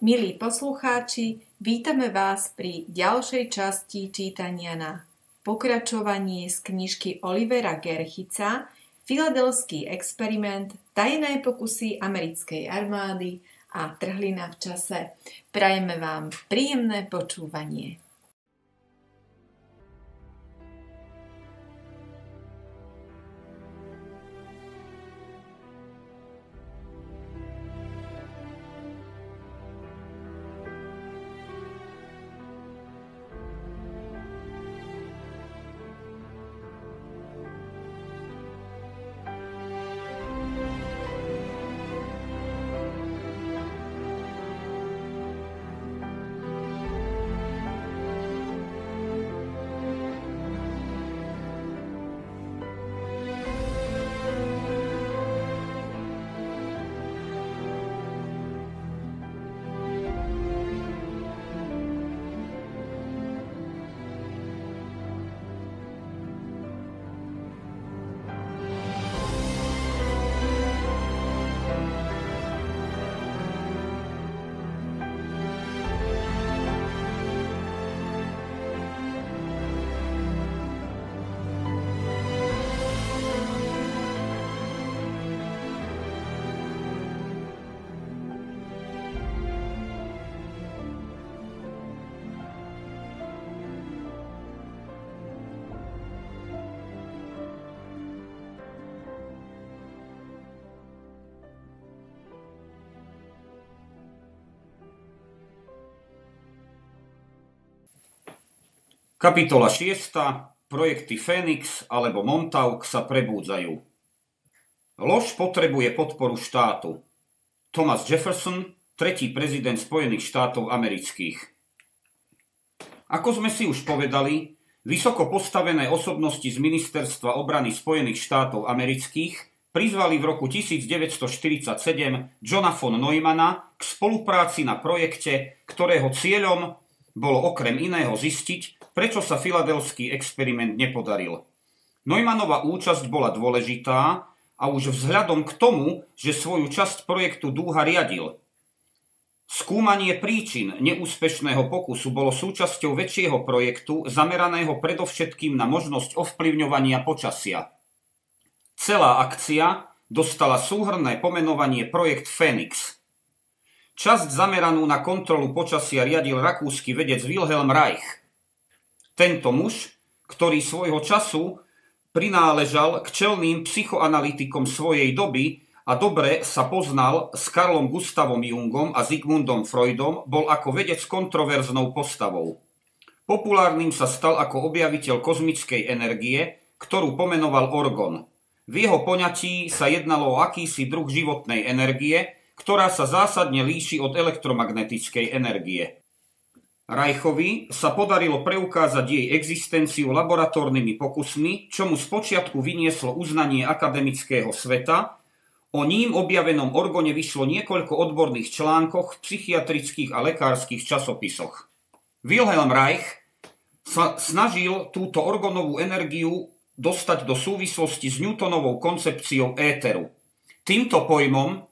Milí poslucháči, vítame vás pri ďalšej časti čítania na pokračovanie z knižky Olivera Gerchica Filadelský experiment, tajné pokusy americkej armády a trhlina v čase. Prajeme vám príjemné počúvanie. Kapitola 6. Projekty Fénix alebo Montauk sa prebúdzajú. Lož potrebuje podporu štátu. Thomas Jefferson, tretí prezident Spojených štátov amerických. Ako sme si už povedali, vysoko postavené osobnosti z Ministerstva obrany Spojených štátov amerických prizvali v roku 1947 Johna von Neumanna k spolupráci na projekte, ktorého cieľom bolo okrem iného zistiť, prečo sa filadelský experiment nepodaril. Neumannova účasť bola dôležitá a už vzhľadom k tomu, že svoju časť projektu dúha riadil. Skúmanie príčin neúspešného pokusu bolo súčasťou väčšieho projektu zameraného predovšetkým na možnosť ovplyvňovania počasia. Celá akcia dostala súhrnné pomenovanie projekt Fénix. Časť zameranú na kontrolu počasia riadil rakúsky vedec Wilhelm Reich. Tento muž, ktorý svojho času prináležal k čelným psychoanalytikom svojej doby a dobre sa poznal s Carlom Gustavom Jungom a Sigmundom Freudom, bol ako vedec kontroverznou postavou. Populárnym sa stal ako objaviteľ kozmickej energie, ktorú pomenoval orgon. V jeho poňatí sa jednalo o akýsi druh životnej energie, ktorá sa zásadne líši od elektromagnetickej energie. Reichovi sa podarilo preukázať jej existenciu laboratórnymi pokusmi, čo mu spočiatku vynieslo uznanie akademického sveta. O ním objavenom orgone vyšlo niekoľko odborných článkoch v psychiatrických a lekárskych časopisoch. Wilhelm Reich sa snažil túto orgonovú energiu dostať do súvislosti s Newtonovou koncepciou éteru. Týmto pojmom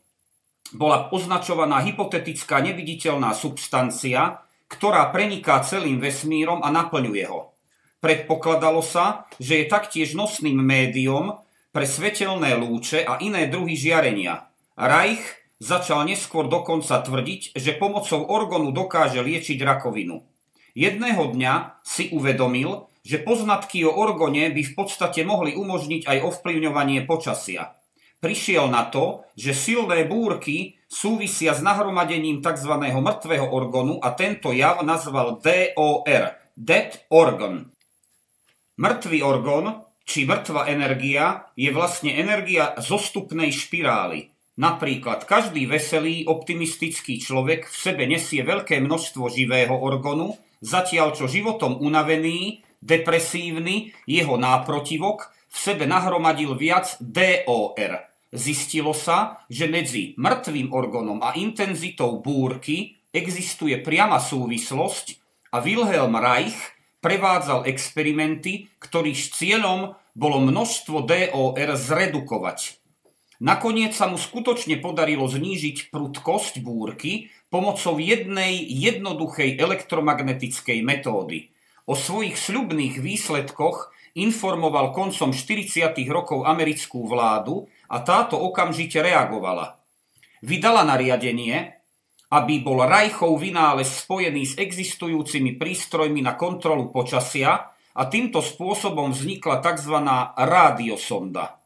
bola označovaná hypotetická neviditeľná substancia, ktorá preniká celým vesmírom a naplňuje ho. Predpokladalo sa, že je taktiež nosným médiom pre svetelné lúče a iné druhy žiarenia. Reich začal neskôr dokonca tvrdiť, že pomocou orgonu dokáže liečiť rakovinu. Jedného dňa si uvedomil, že poznatky o orgone by v podstate mohli umožniť aj ovplyvňovanie počasia. Prišiel na to, že silné búrky súvisia s nahromadením tzv. Mŕtvého organu a tento jav nazval DOR, Dead Organ. Mŕtvý orgán, či mŕtva energia, je vlastne energia zostupnej špirály. Napríklad každý veselý, optimistický človek v sebe nesie veľké množstvo živého organu, zatiaľ čo životom unavený, depresívny, jeho náprotivok v sebe nahromadil viac DOR. Zistilo sa, že medzi mŕtvým orgánom a intenzitou búrky existuje priama súvislosť a Wilhelm Reich prevádzal experimenty, ktorých cieľom bolo množstvo DOR zredukovať. Nakoniec sa mu skutočne podarilo znížiť prudkosť búrky, pomocou jednej jednoduchej elektromagnetickej metódy. O svojich sľubných výsledkoch informoval koncom 40. rokov americkú vládu a táto okamžite reagovala. Vydala nariadenie, aby bol Reichov vynález spojený s existujúcimi prístrojmi na kontrolu počasia a týmto spôsobom vznikla tzv. Rádiosonda.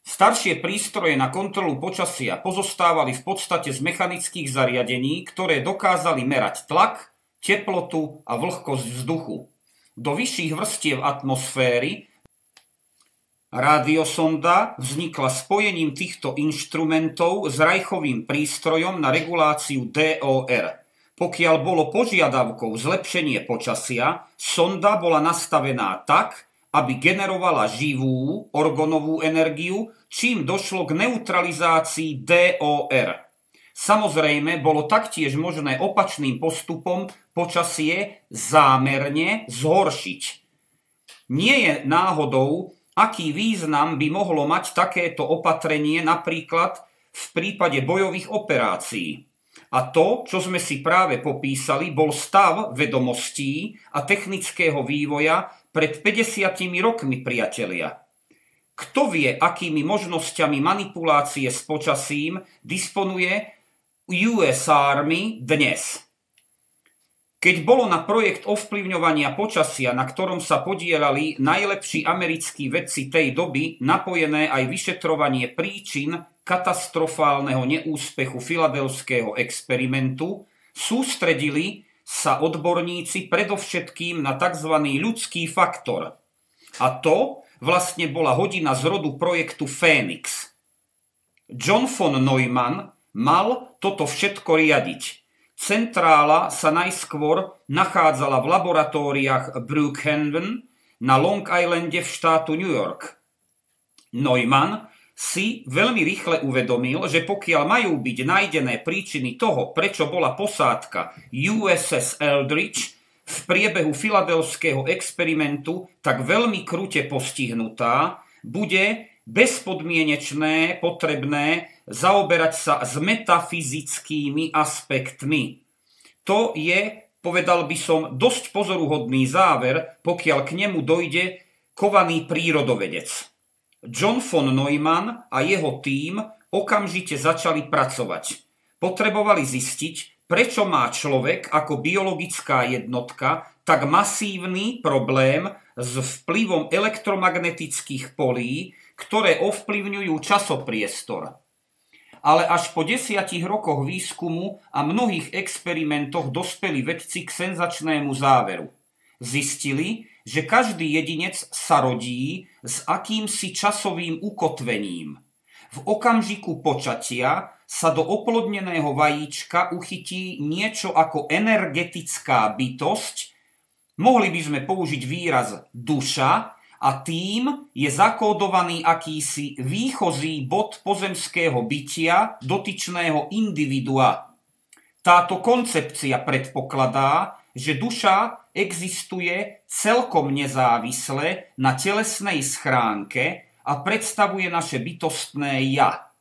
Staršie prístroje na kontrolu počasia pozostávali v podstate z mechanických zariadení, ktoré dokázali merať tlak, teplotu a vlhkosť vzduchu. Do vyšších vrstiev atmosféry rádiosonda vznikla spojením týchto inštrumentov s Reichovým prístrojom na reguláciu DOR. Pokiaľ bolo požiadavkou zlepšenie počasia, sonda bola nastavená tak, aby generovala živú orgonovú energiu, čím došlo k neutralizácii DOR. Samozrejme, bolo taktiež možné opačným postupom počasie zámerne zhoršiť. Nie je náhodou, aký význam by mohlo mať takéto opatrenie napríklad v prípade bojových operácií. A to, čo sme si práve popísali, bol stav vedomostí a technického vývoja pred 50 rokmi, priatelia. Kto vie, akými možnosťami manipulácie s počasím disponuje US Army dnes? Keď bolo na projekt ovplyvňovania počasia, na ktorom sa podieľali najlepší americkí vedci tej doby, napojené aj vyšetrovanie príčin katastrofálneho neúspechu filadelského experimentu, sústredili sa odborníci predovšetkým na tzv. Ľudský faktor. A to vlastne bola hodina z rodu projektu Phoenix. John von Neumann mal toto všetko riadiť. Centrála sa najskôr nachádzala v laboratóriách Brookhaven na Long Islande v štátu New York. Neumann si veľmi rýchle uvedomil, že pokiaľ majú byť nájdené príčiny toho, prečo bola posádka USS Eldridge v priebehu filadelského experimentu tak veľmi krute postihnutá, bude bezpodmienečné potrebné zaoberať sa s metafyzickými aspektmi. To je, povedal by som, dosť pozoruhodný záver, pokiaľ k nemu dojde kovaný prírodovedec. John von Neumann a jeho tím okamžite začali pracovať. Potrebovali zistiť, prečo má človek ako biologická jednotka tak masívny problém s vplyvom elektromagnetických polí, ktoré ovplyvňujú časopriestor. Ale až po 10 rokoch výskumu a mnohých experimentoch dospeli vedci k senzačnému záveru. Zistili, že každý jedinec sa rodí s akýmsi časovým ukotvením. V okamžiku počatia sa do oplodneného vajíčka uchytí niečo ako energetická bytosť, mohli by sme použiť výraz duša, a tým je zakódovaný akýsi výchozí bod pozemského bytia dotyčného individua. Táto koncepcia predpokladá, že duša existuje celkom nezávisle na telesnej schránke a predstavuje naše bytostné ja.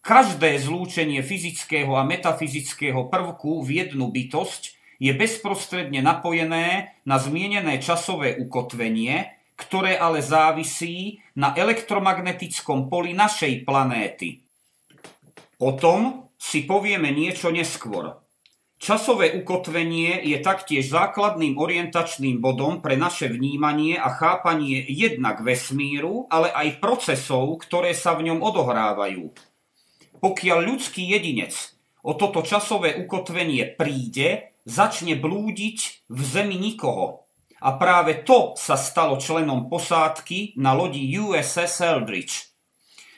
Každé zlúčenie fyzického a metafyzického prvku v jednu bytosť je bezprostredne napojené na zmienené časové ukotvenie, ktoré ale závisí na elektromagnetickom poli našej planéty. O tom si povieme niečo neskôr. Časové ukotvenie je taktiež základným orientačným bodom pre naše vnímanie a chápanie jednak vesmíru, ale aj procesov, ktoré sa v ňom odohrávajú. Pokiaľ ľudský jedinec o toto časové ukotvenie príde, začne blúdiť v zemi nikoho. A práve to sa stalo členom posádky na lodi USS Eldridge.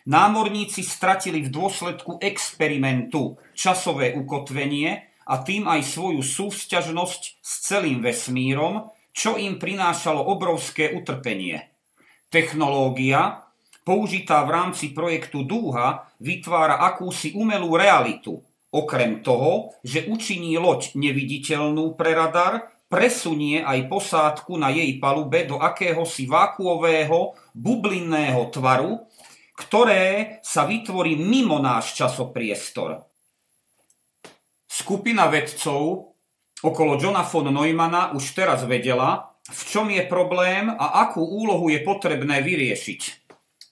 Námorníci stratili v dôsledku experimentu časové ukotvenie a tým aj svoju súvzťažnosť s celým vesmírom, čo im prinášalo obrovské utrpenie. Technológia, použitá v rámci projektu Dúha, vytvára akúsi umelú realitu. Okrem toho, že učiní loď neviditeľnú pre radar, presunie aj posádku na jej palube do akéhosi vákuového bublinného tvaru, ktoré sa vytvorí mimo náš časopriestor. Skupina vedcov okolo Johna von Neumanna už teraz vedela, v čom je problém a akú úlohu je potrebné vyriešiť.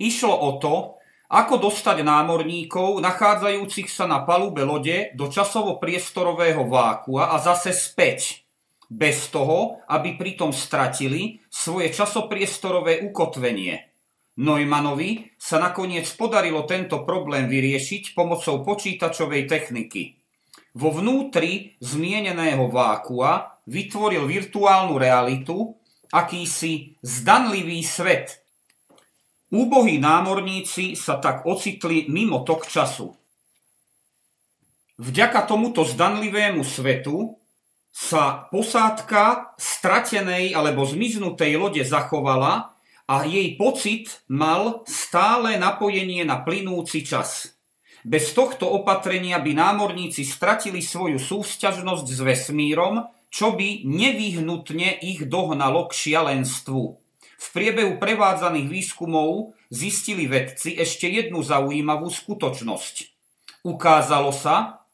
Išlo o to, ako dostať námorníkov nachádzajúcich sa na palube lode do časovo-priestorového vákua a zase späť, bez toho, aby pritom stratili svoje časopriestorové ukotvenie. Neumannovi sa nakoniec podarilo tento problém vyriešiť pomocou počítačovej techniky. Vo vnútri zmieneného vákua vytvoril virtuálnu realitu, akýsi zdanlivý svet. Úbohí námorníci sa tak ocitli mimo tok času. Vďaka tomuto zdanlivému svetu sa posádka stratenej alebo zmiznutej lode zachovala a jej pocit mal stále napojenie na plynúci čas. Bez tohto opatrenia by námorníci stratili svoju súvzťažnosť s vesmírom, čo by nevyhnutne ich dohnalo k šialenstvu. V priebehu prevádzaných výskumov zistili vedci ešte jednu zaujímavú skutočnosť. Ukázalo sa,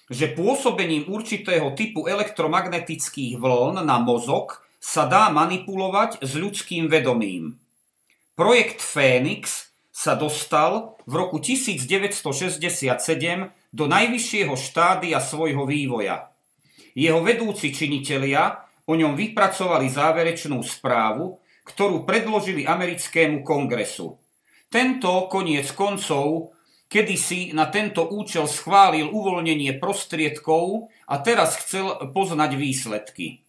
že pôsobením určitého typu elektromagnetických vln na mozog sa dá manipulovať s ľudským vedomím. Projekt Fénix sa dostal v roku 1967 do najvyššieho štádia svojho vývoja. Jeho vedúci činitelia o ňom vypracovali záverečnú správu, ktorú predložili americkému kongresu. Tento koniec koncov kedysi na tento účel schválil uvoľnenie prostriedkov a teraz chcel poznať výsledky.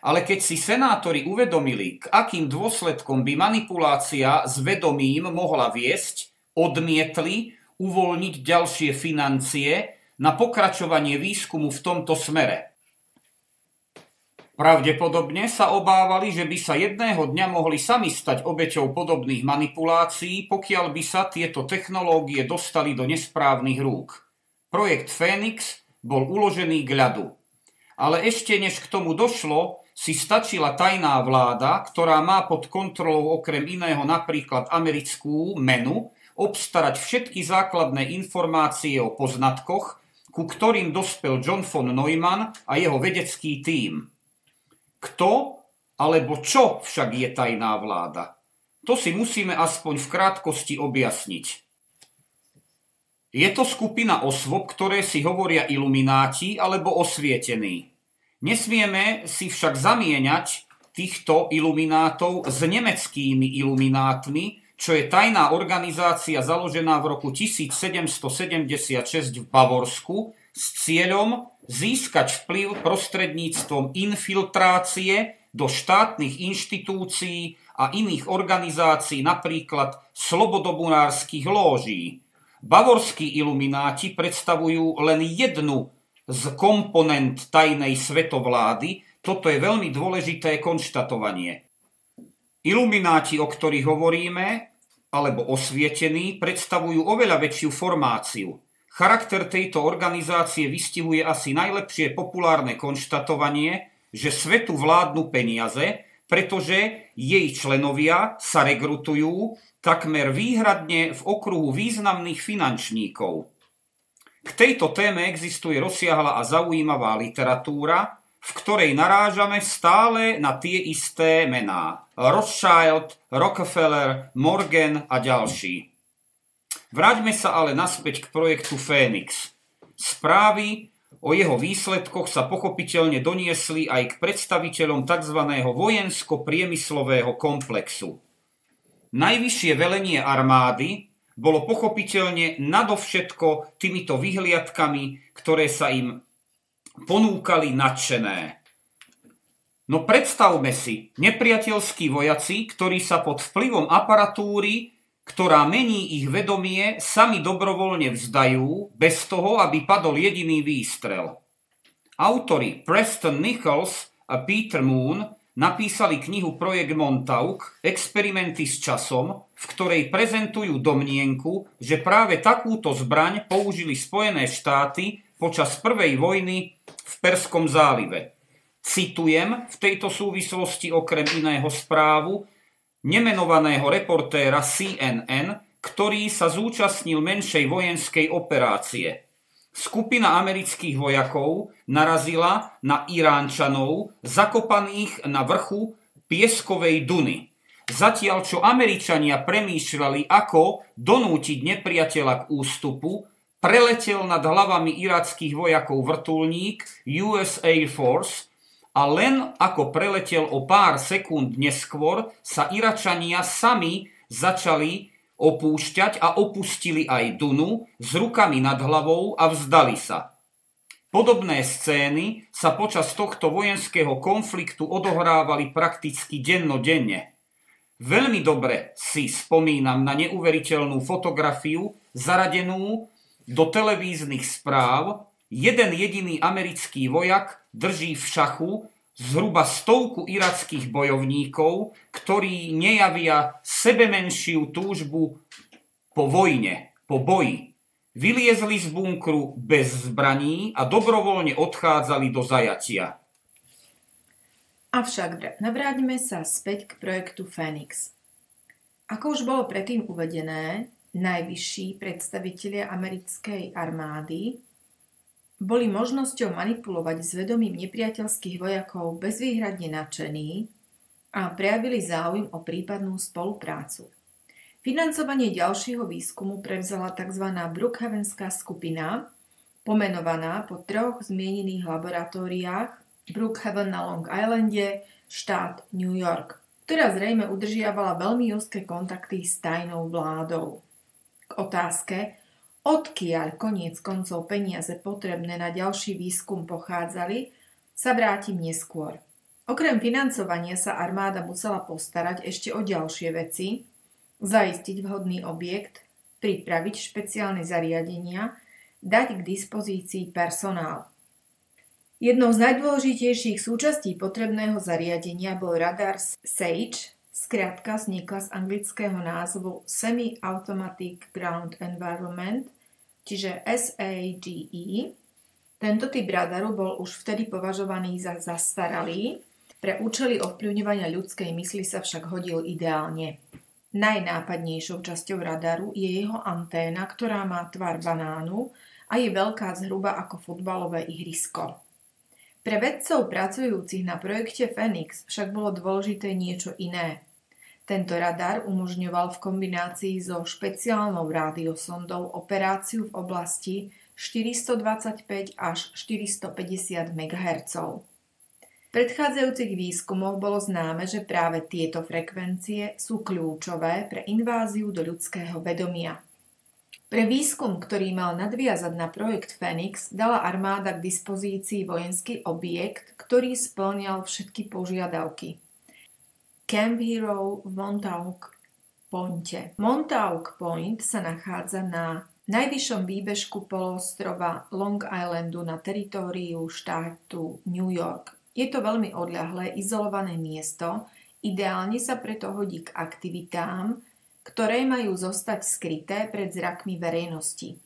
Ale keď si senátori uvedomili, k akým dôsledkom by manipulácia s vedomím mohla viesť, odmietli uvoľniť ďalšie financie na pokračovanie výskumu v tomto smere. Pravdepodobne sa obávali, že by sa jedného dňa mohli sami stať obeťou podobných manipulácií, pokiaľ by sa tieto technológie dostali do nesprávnych rúk. Projekt Fénix bol uložený k ľadu. Ale ešte než k tomu došlo, si stačila tajná vláda, ktorá má pod kontrolou okrem iného napríklad americkú menu, obstarať všetky základné informácie o poznatkoch, ku ktorým dospel John von Neumann a jeho vedecký tím. Kto alebo čo však je tajná vláda? To si musíme aspoň v krátkosti objasniť. Je to skupina osôb, ktoré si hovoria ilumináti alebo osvietení. Nesmieme si však zamieňať týchto iluminátov s nemeckými iluminátmi, čo je tajná organizácia založená v roku 1776 v Bavorsku s cieľom získať vplyv prostredníctvom infiltrácie do štátnych inštitúcií a iných organizácií, napríklad slobodobunárskych lóží. Bavorskí ilumináti predstavujú len jednu z komponent tajnej svetovlády. Toto je veľmi dôležité konštatovanie. Ilumináti, o ktorých hovoríme, alebo osvietení, predstavujú oveľa väčšiu formáciu. Charakter tejto organizácie vystihuje asi najlepšie populárne konštatovanie, že svetu vládnu peniaze, pretože jej členovia sa rekrutujú takmer výhradne v okruhu významných finančníkov. K tejto téme existuje rozsiahla a zaujímavá literatúra, v ktorej narážame stále na tie isté mená. Rothschild, Rockefeller, Morgan a ďalší. Vráťme sa ale naspäť k projektu Fénix. Správy o jeho výsledkoch sa pochopiteľne doniesli aj k predstaviteľom tzv. Vojensko-priemyslového komplexu. Najvyššie velenie armády bolo pochopiteľne nadovšetko týmito vyhliadkami, ktoré sa im ponúkali nadšené. No predstavme si, nepriateľskí vojaci, ktorí sa pod vplyvom aparatúry, ktorá mení ich vedomie, sami dobrovoľne vzdajú, bez toho, aby padol jediný výstrel. Autori Preston Nichols a Peter Moon napísali knihu Projekt Montauk, Experimenty s časom, v ktorej prezentujú domnienku, že práve takúto zbraň použili Spojené štáty počas prvej vojny v Perskom zálive. Citujem v tejto súvislosti okrem iného správu nemenovaného reportéra CNN, ktorý sa zúčastnil menšej vojenskej operácie. Skupina amerických vojakov narazila na Iránčanov zakopaných na vrchu pieskovej duny. Zatiaľ, čo Američania premýšľali, ako donútiť nepriateľa k ústupu, preletel nad hlavami irackých vojakov vrtuľník US Air Force a len ako preletel o pár sekúnd neskôr, sa Iračania sami začali opúšťať a opustili aj Dunu s rukami nad hlavou a vzdali sa. Podobné scény sa počas tohto vojenského konfliktu odohrávali prakticky dennodenne. Veľmi dobre si spomínam na neuveriteľnú fotografiu zaradenú do televíznych správ. Jeden jediný americký vojak drží v šachu zhruba 100 irackých bojovníkov, ktorí nejavia sebemenšiu túžbu po vojne, po boji. Vyliezli z bunkru bez zbraní a dobrovoľne odchádzali do zajatia. Avšak navráťme sa späť k projektu Phoenix. Ako už bolo predtým uvedené, najvyšší predstavitelia americkej armády boli možnosťou manipulovať s vedomím nepriateľských vojakov bezvýhradne nadšení a prejavili záujem o prípadnú spoluprácu. Financovanie ďalšieho výskumu prevzala tzv. Brookhavenská skupina, pomenovaná po 3 zmienených laboratóriách Brookhaven na Long Islande, štát New York, ktorá zrejme udržiavala veľmi úzke kontakty s tajnou vládou. K otázke, odkiaľ koniec koncov peniaze potrebné na ďalší výskum pochádzali, sa vrátim neskôr. Okrem financovania sa armáda musela postarať ešte o ďalšie veci, zaistiť vhodný objekt, pripraviť špeciálne zariadenia, dať k dispozícii personál. Jednou z najdôležitejších súčastí potrebného zariadenia bol radar SAGE, skrátka vznikla z anglického názvu Semi-Automatic Ground Environment, čiže SAGE. Tento typ radaru bol už vtedy považovaný za zastaralý, pre účely ovplyvňovania ľudskej mysli sa však hodil ideálne. Najnápadnejšou časťou radaru je jeho anténa, ktorá má tvar banánu a je veľká zhruba ako futbalové ihrisko. Pre vedcov pracujúcich na projekte Phoenix však bolo dôležité niečo iné. Tento radar umožňoval v kombinácii so špeciálnou rádiosondou operáciu v oblasti 425 až 450 MHz. V predchádzajúcich výskumoch bolo známe, že práve tieto frekvencie sú kľúčové pre inváziu do ľudského vedomia. Pre výskum, ktorý mal nadviazať na projekt Phoenix, dala armáda k dispozícii vojenský objekt, ktorý spĺňal všetky požiadavky. Camp Hero v Montauk Pointe. Montauk Point sa nachádza na najvyššom výbežku poloostrova Long Islandu na teritóriu štátu New York. Je to veľmi odľahlé, izolované miesto, ideálne sa preto hodí k aktivitám, ktoré majú zostať skryté pred zrakmi verejnosti.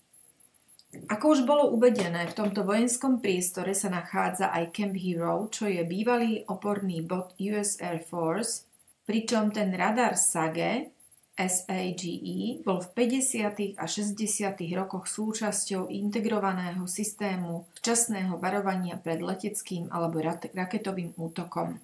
Ako už bolo uvedené, v tomto vojenskom priestore sa nachádza aj Camp Hero, čo je bývalý oporný bod US Air Force, pričom ten radar SAGE bol v 50. a 60. rokoch súčasťou integrovaného systému včasného varovania pred leteckým alebo raketovým útokom.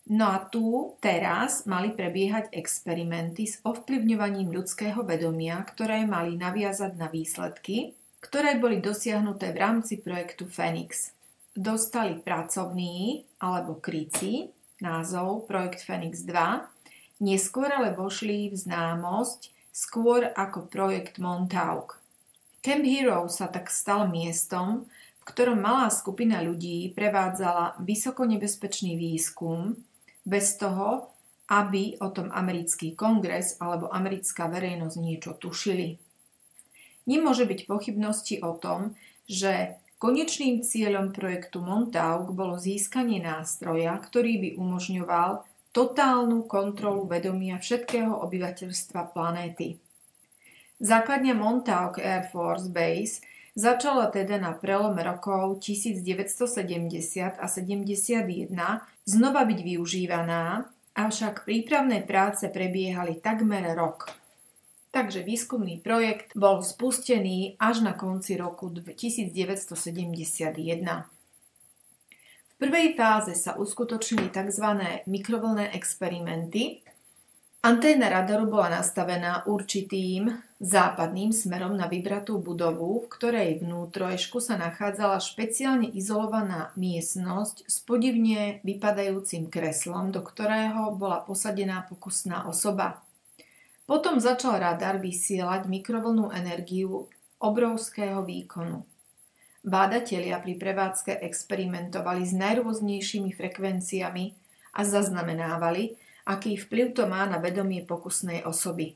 No a tu teraz mali prebiehať experimenty s ovplyvňovaním ľudského vedomia, ktoré mali naviazať na výsledky, ktoré boli dosiahnuté v rámci projektu Phoenix. Dostali pracovný alebo krycí názov Projekt Phoenix 2, neskôr ale vošli v známosť skôr ako projekt Montauk. Camp Hero sa tak stal miestom, v ktorom malá skupina ľudí prevádzala vysoko nebezpečný výskum, bez toho, aby o tom americký kongres alebo americká verejnosť niečo tušili. Nemôže byť pochybnosti o tom, že konečným cieľom projektu Montauk bolo získanie nástroja, ktorý by umožňoval totálnu kontrolu vedomia všetkého obyvateľstva planéty. Základňa Montauk Air Force Base začala teda na prelome rokov 1970 a 71 znova byť využívaná, avšak prípravné práce prebiehali takmer rok. takže výskumný projekt bol spustený až na konci roku 1971. V prvej fáze sa uskutočnili tzv. Mikrovlnné experimenty. Anténa radaru bola nastavená určitým západným smerom na vybratú budovu, v ktorej vnútroježku sa nachádzala špeciálne izolovaná miestnosť s podivne vypadajúcim kreslom, do ktorého bola posadená pokusná osoba. Potom začal radar vysielať mikrovlnnú energiu obrovského výkonu. Bádatelia pri prevádzke experimentovali s najrôznejšími frekvenciami a zaznamenávali, aký vplyv to má na vedomie pokusnej osoby.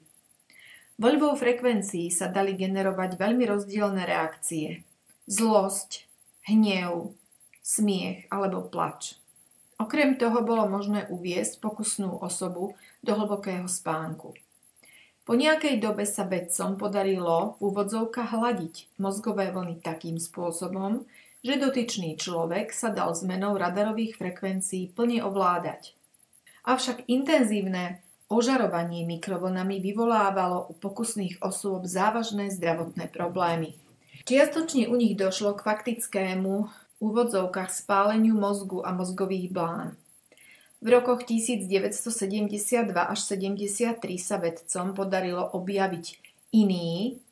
Voľbou frekvencií sa dali generovať veľmi rozdielne reakcie. Zlosť, hnev, smiech alebo plač. Okrem toho bolo možné uviesť pokusnú osobu do hlbokého spánku. Po nejakej dobe sa vedcom podarilo v úvodzovkách hladiť mozgové vlny takým spôsobom, že dotyčný človek sa dal zmenou radarových frekvencií plne ovládať. Avšak intenzívne ožarovanie mikrovlnami vyvolávalo u pokusných osôb závažné zdravotné problémy. Čiastočne u nich došlo k faktickému v úvodzovkách spáleniu mozgu a mozgových blán. V rokoch 1972 až 73 sa vedcom podarilo objaviť iný,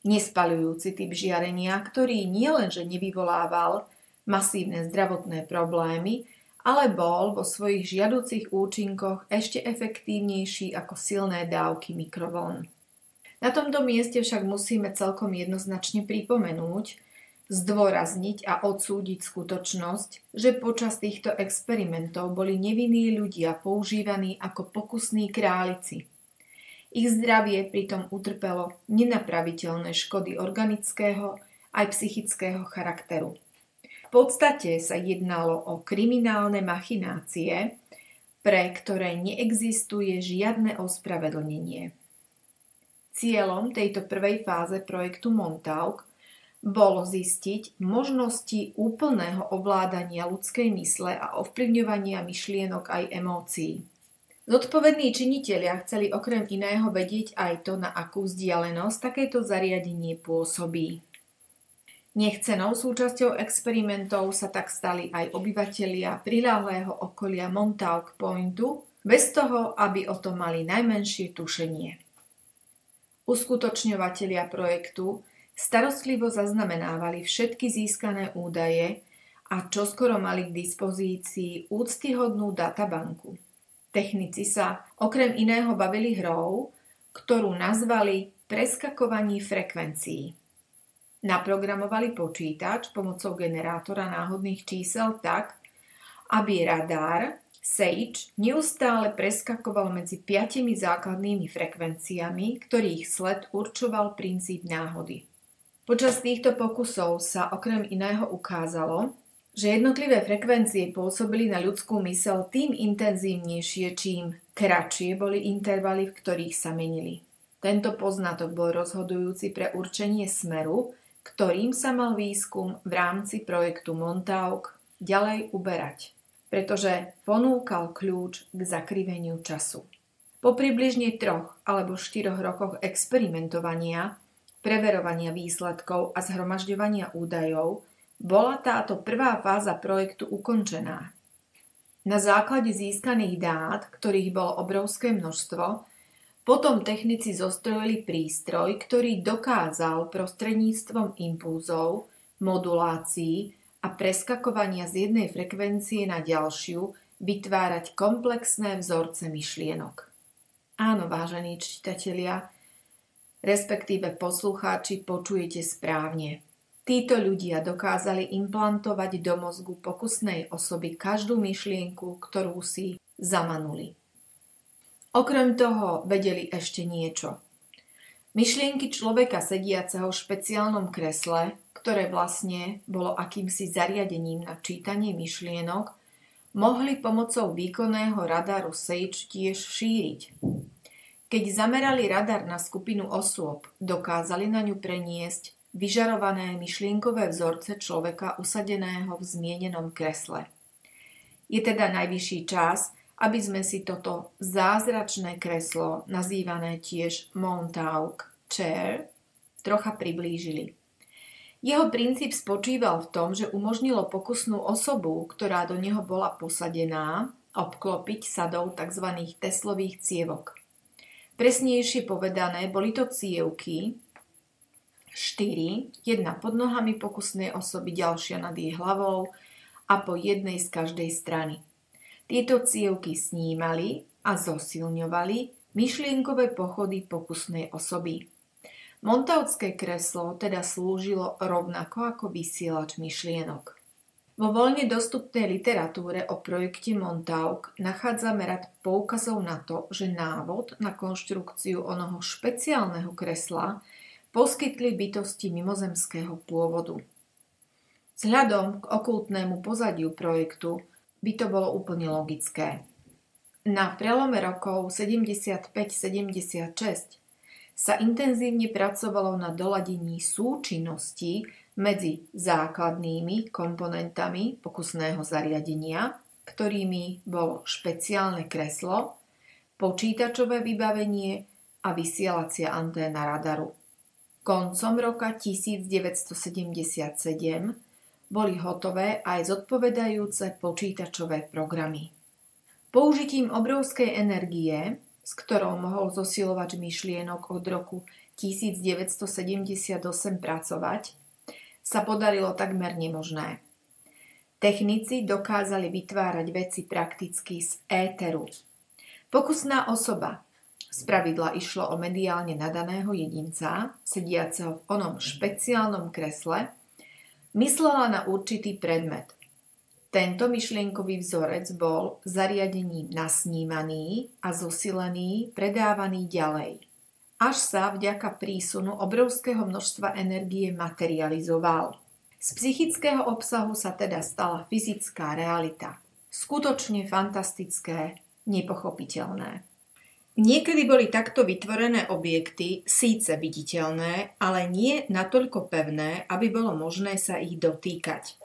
nespaľujúci typ žiarenia, ktorý nielenže nevyvolával masívne zdravotné problémy, ale bol vo svojich žiaducich účinkoch ešte efektívnejší ako silné dávky mikrovln. Na tomto mieste však musíme celkom jednoznačne pripomenúť, zdôrazniť a odsúdiť skutočnosť, že počas týchto experimentov boli nevinní ľudia používaní ako pokusní králici. Ich zdravie pritom utrpelo nenapraviteľné škody organického aj psychického charakteru. V podstate sa jednalo o kriminálne machinácie, pre ktoré neexistuje žiadne ospravedlnenie. Cieľom tejto prvej fáze projektu Montauk bolo zistiť možnosti úplného ovládania ľudskej mysle a ovplyvňovania myšlienok aj emócií. Zodpovední činitelia chceli okrem iného vedieť aj to, na akú vzdialenosť takéto zariadenie pôsobí. Nechcenou súčasťou experimentov sa tak stali aj obyvatelia priľahlého okolia Montauk Pointu, bez toho, aby o tom mali najmenšie tušenie. Uskutočňovatelia projektu starostlivo zaznamenávali všetky získané údaje a čoskoro mali k dispozícii úctyhodnú databanku. Technici sa okrem iného bavili hrou, ktorú nazvali preskakovaní frekvencií. Naprogramovali počítač pomocou generátora náhodných čísel tak, aby radar Sage neustále preskakoval medzi 5 základnými frekvenciami, ktorých sled určoval princíp náhody. Počas týchto pokusov sa okrem iného ukázalo, že jednotlivé frekvencie pôsobili na ľudskú myseľ tým intenzívnejšie, čím kratšie boli intervaly, v ktorých sa menili. Tento poznatok bol rozhodujúci pre určenie smeru, ktorým sa mal výskum v rámci projektu Montauk ďalej uberať, pretože ponúkal kľúč k zakriveniu času. Po približne 3 alebo 4 rokoch experimentovania, preverovania výsledkov a zhromažďovania údajov bola táto prvá fáza projektu ukončená. Na základe získaných dát, ktorých bolo obrovské množstvo, potom technici zostrojili prístroj, ktorý dokázal prostredníctvom impulzov, modulácií a preskakovania z jednej frekvencie na ďalšiu vytvárať komplexné vzorce myšlienok. Áno, vážení čitatelia, respektíve poslucháči, počujete správne. Títo ľudia dokázali implantovať do mozgu pokusnej osoby každú myšlienku, ktorú si zamanuli. Okrem toho vedeli ešte niečo. Myšlienky človeka sediaceho v špeciálnom kresle, ktoré vlastne bolo akýmsi zariadením na čítanie myšlienok, mohli pomocou výkonného radaru Sage tiež šíriť. Keď zamerali radar na skupinu osôb, dokázali na ňu preniesť vyžarované myšlienkové vzorce človeka usadeného v zmienenom kresle. Je teda najvyšší čas, aby sme si toto zázračné kreslo, nazývané tiež Montauk Chair, trocha priblížili. Jeho princíp spočíval v tom, že umožnilo pokusnú osobu, ktorá do neho bola posadená, obklopiť sadou tzv. Teslových cievok. Presnejšie povedané, boli to cievky 4, jedna pod nohami pokusnej osoby, ďalšia nad jej hlavou a po jednej z každej strany. Tieto cievky snímali a zosilňovali myšlienkové pochody pokusnej osoby. Montaukské kreslo teda slúžilo rovnako ako vysielač myšlienok. Vo voľne dostupnej literatúre o projekte Montauk nachádzame rad poukazov na to, že návod na konštrukciu onoho špeciálneho kresla poskytli bytosti mimozemského pôvodu. Vzhľadom k okultnému pozadiu projektu by to bolo úplne logické. Na prelome rokov 75-76 sa intenzívne pracovalo na doladení súčinnosti medzi základnými komponentami pokusného zariadenia, ktorými bolo špeciálne kreslo, počítačové vybavenie a vysielacia anténa radaru. Koncom roka 1977 boli hotové aj zodpovedajúce počítačové programy. Použitím obrovskej energie, s ktorou mohol zosilovač myšlienok od roku 1978 pracovať, sa podarilo takmer nemožné. Technici dokázali vytvárať veci prakticky z éteru. Pokusná osoba, spravidla išlo o mediálne nadaného jedinca, sediaceho v onom špeciálnom kresle, myslela na určitý predmet. Tento myšlienkový vzorec bol zariadením nasnímaný a zosilený, predávaný ďalej. Až sa vďaka prísunu obrovského množstva energie materializoval. Z psychického obsahu sa teda stala fyzická realita. Skutočne fantastické, nepochopiteľné. Niekedy boli takto vytvorené objekty síce viditeľné, ale nie natoľko pevné, aby bolo možné sa ich dotýkať.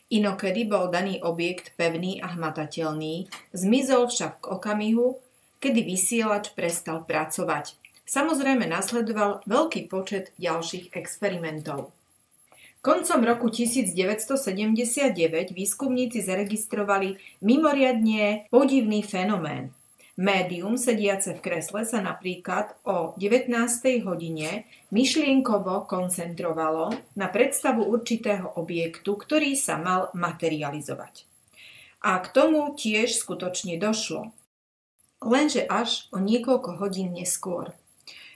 Inokedy bol daný objekt pevný a hmatateľný, zmizol však k okamihu, kedy vysielač prestal pracovať. Samozrejme nasledoval veľký počet ďalších experimentov. Koncom roku 1979 výskumníci zaregistrovali mimoriadne podivný fenomén. Médium sediace v kresle sa napríklad o 19. hodine myšlienkovo koncentrovalo na predstavu určitého objektu, ktorý sa mal materializovať. A k tomu tiež skutočne došlo. Lenže až o niekoľko hodín neskôr.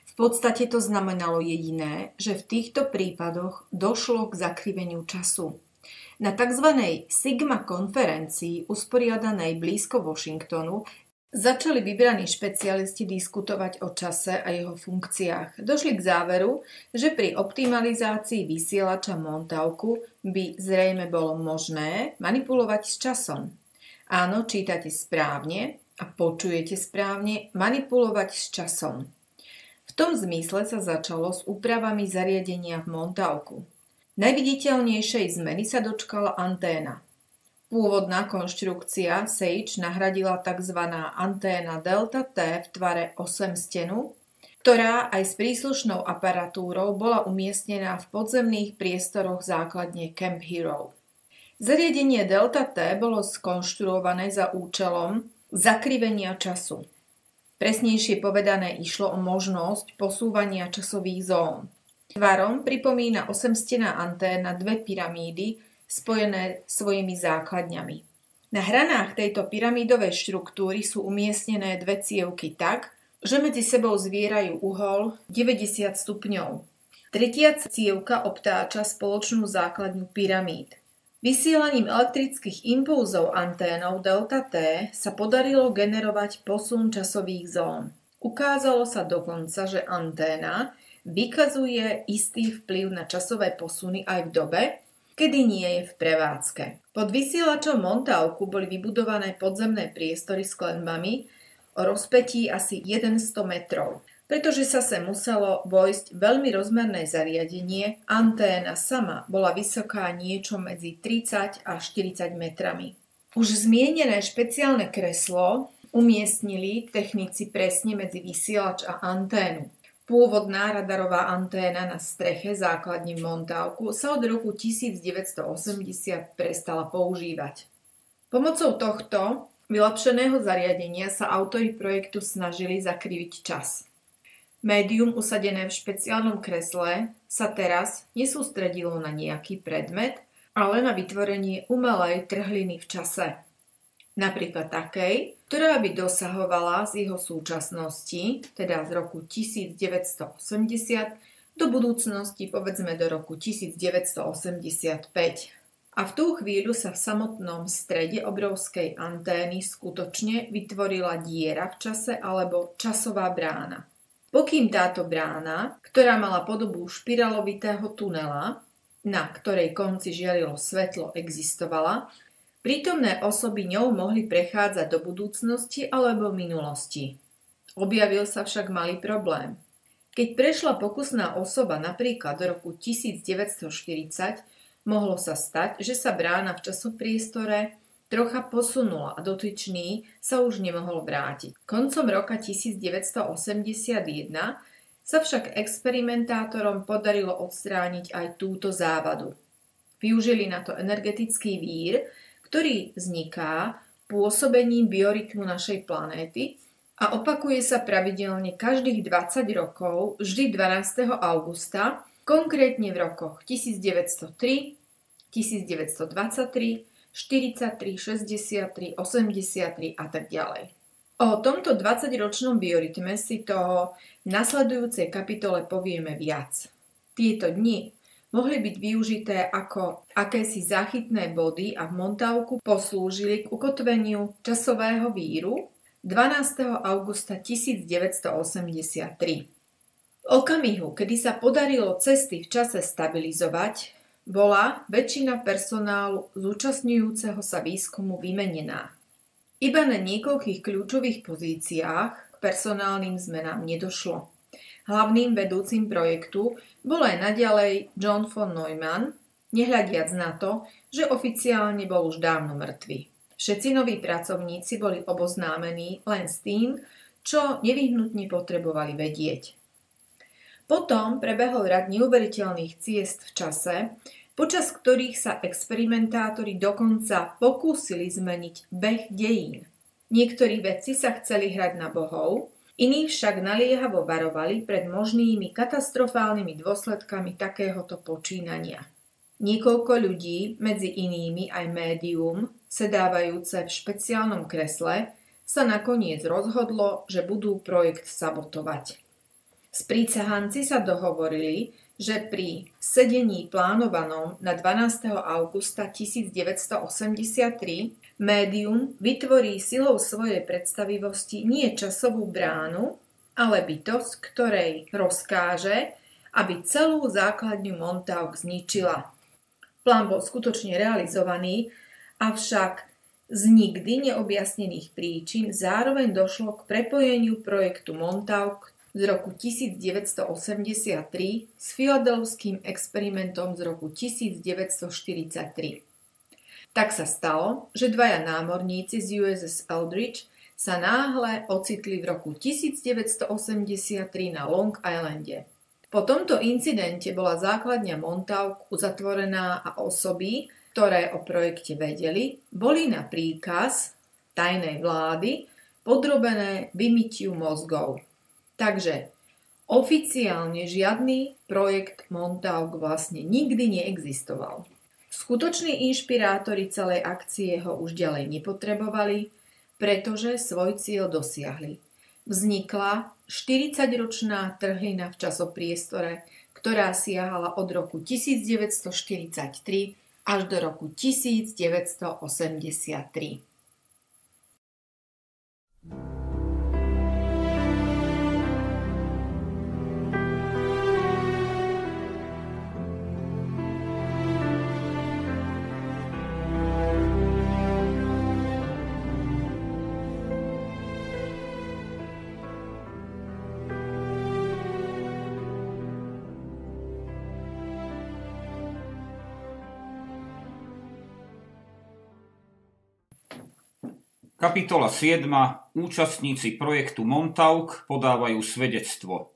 V podstate to znamenalo jediné, že v týchto prípadoch došlo k zakriveniu času. Na tzv. Sigma konferencii usporiadanej blízko Washingtonu začali vybraní špecialisti diskutovať o čase a jeho funkciách. Došli k záveru, že pri optimalizácii vysielača Montauku by zrejme bolo možné manipulovať s časom. Áno, čítate správne a počujete správne, manipulovať s časom. V tom zmysle sa začalo s úpravami zariadenia v Montauku. Najviditeľnejšej zmeny sa dočkala anténa. Pôvodná konštrukcia Sage nahradila tzv. Anténa Delta T v tvare 8 stenu, ktorá aj s príslušnou aparatúrou bola umiestnená v podzemných priestoroch základne Camp Hero. Zariadenie Delta T bolo skonštruované za účelom zakrivenia času. Presnejšie povedané išlo o možnosť posúvania časových zón. Tvarom pripomína 8-stená anténa dve pyramídy spojené svojimi základňami. Na hranách tejto pyramídovej štruktúry sú umiestnené dve cievky tak, že medzi sebou zvierajú uhol 90 stupňov. Tretia cievka obtáča spoločnú základňu pyramíd. Vysielaním elektrických impulzov anténov Delta T sa podarilo generovať posun časových zón. Ukázalo sa dokonca, že anténa vykazuje istý vplyv na časové posuny aj v dobe, kedy nie je v prevádzke. Pod vysielačom Montauku boli vybudované podzemné priestory s klenbami o rozpätí asi 100 metrov. Pretože sa sem muselo vojsť veľmi rozmerné zariadenie, anténa sama bola vysoká niečo medzi 30 a 40 metrami. Už zmienené špeciálne kreslo umiestnili technici presne medzi vysielač a anténu. Pôvodná radarová anténa na streche základne v Montauku sa od roku 1980 prestala používať. Pomocou tohto vylepšeného zariadenia sa autori projektu snažili zakriviť čas. Médium usadené v špeciálnom kresle sa teraz nesústredilo na nejaký predmet, ale na vytvorenie umelej trhliny v čase. Napríklad takej, ktorá by dosahovala z jeho súčasnosti, teda z roku 1980, do budúcnosti povedzme do roku 1985. A v tú chvíľu sa v samotnom strede obrovskej antény skutočne vytvorila diera v čase alebo časová brána. Pokým táto brána, ktorá mala podobu špiralovitého tunela, na ktorej konci žiarilo svetlo, existovala, prítomné osoby ňou mohli prechádzať do budúcnosti alebo minulosti. Objavil sa však malý problém. Keď prešla pokusná osoba napríklad do roku 1940, mohlo sa stať, že sa brána v časopriestore trocha posunula a dotyčný sa už nemohol vrátiť. Koncom roka 1981 sa však experimentátorom podarilo odstrániť aj túto závadu. Využili na to energetický vír, ktorý vzniká pôsobením biorytmu našej planéty a opakuje sa pravidelne každých 20 rokov, vždy 12. augusta, konkrétne v rokoch 1903, 1923, 43, 63, 83 a tak ďalej. O tomto 20-ročnom biorytme si toho v nasledujúcej kapitole povieme viac. Tieto dni mohli byť využité ako akési záchytné body a v Montauku poslúžili k ukotveniu časového víru 12. augusta 1983. V okamihu, kedy sa podarilo cesty v čase stabilizovať, bola väčšina personálu zúčastňujúceho sa výskumu vymenená. Iba na niekoľkých kľúčových pozíciách k personálnym zmenám nedošlo. Hlavným vedúcim projektu bol aj naďalej John von Neumann, nehľadiac na to, že oficiálne bol už dávno mŕtvy. Všetci noví pracovníci boli oboznámení len s tým, čo nevyhnutne potrebovali vedieť. Potom prebehol rad neuveriteľných ciest v čase, počas ktorých sa experimentátori dokonca pokúsili zmeniť beh dejín. Niektorí vedci sa chceli hrať na bohov, iní však naliehavo varovali pred možnými katastrofálnymi dôsledkami takéhoto počínania. Niekoľko ľudí, medzi inými aj médium, sedávajúce v špeciálnom kresle, sa nakoniec rozhodlo, že budú projekt sabotovať. Sprísahanci sa dohovorili, že pri sedení plánovanom na 12. augusta 1983 médium vytvorí silou svojej predstavivosti nie časovú bránu, ale bytosť, ktorej rozkáže, aby celú základňu Montauk zničila. Plán bol skutočne realizovaný, avšak z nikdy neobjasnených príčin zároveň došlo k prepojeniu projektu Montauk z roku 1983 s filadelfským experimentom z roku 1943. Tak sa stalo, že dvaja námorníci z USS Eldridge sa náhle ocitli v roku 1983 na Long Islande. Po tomto incidente bola základňa Montauk uzatvorená a osoby, ktoré o projekte vedeli, boli na príkaz tajnej vlády podrobené vymytiu mozgov. Takže oficiálne žiadny projekt Montauk vlastne nikdy neexistoval. Skutoční inšpirátori celej akcie ho už ďalej nepotrebovali, pretože svoj cieľ dosiahli. Vznikla 40-ročná trhlina v časopriestore, ktorá siahala od roku 1943 až do roku 1983. Kapitola 7. Účastníci projektu Montauk podávajú svedectvo.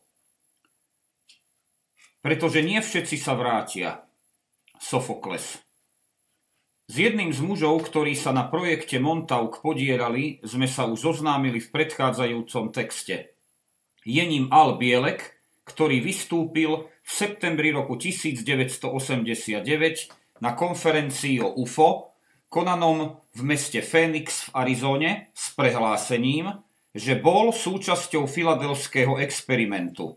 Pretože nie všetci sa vrátia. Sofokles. S jedným z mužov, ktorí sa na projekte Montauk podierali, sme sa už zoznámili v predchádzajúcom texte. Je ním Al Bielek, ktorý vystúpil v septembri roku 1989 na konferencii o UFO, konanom v meste Phoenix v Arizone, s prehlásením, že bol súčasťou filadelského experimentu.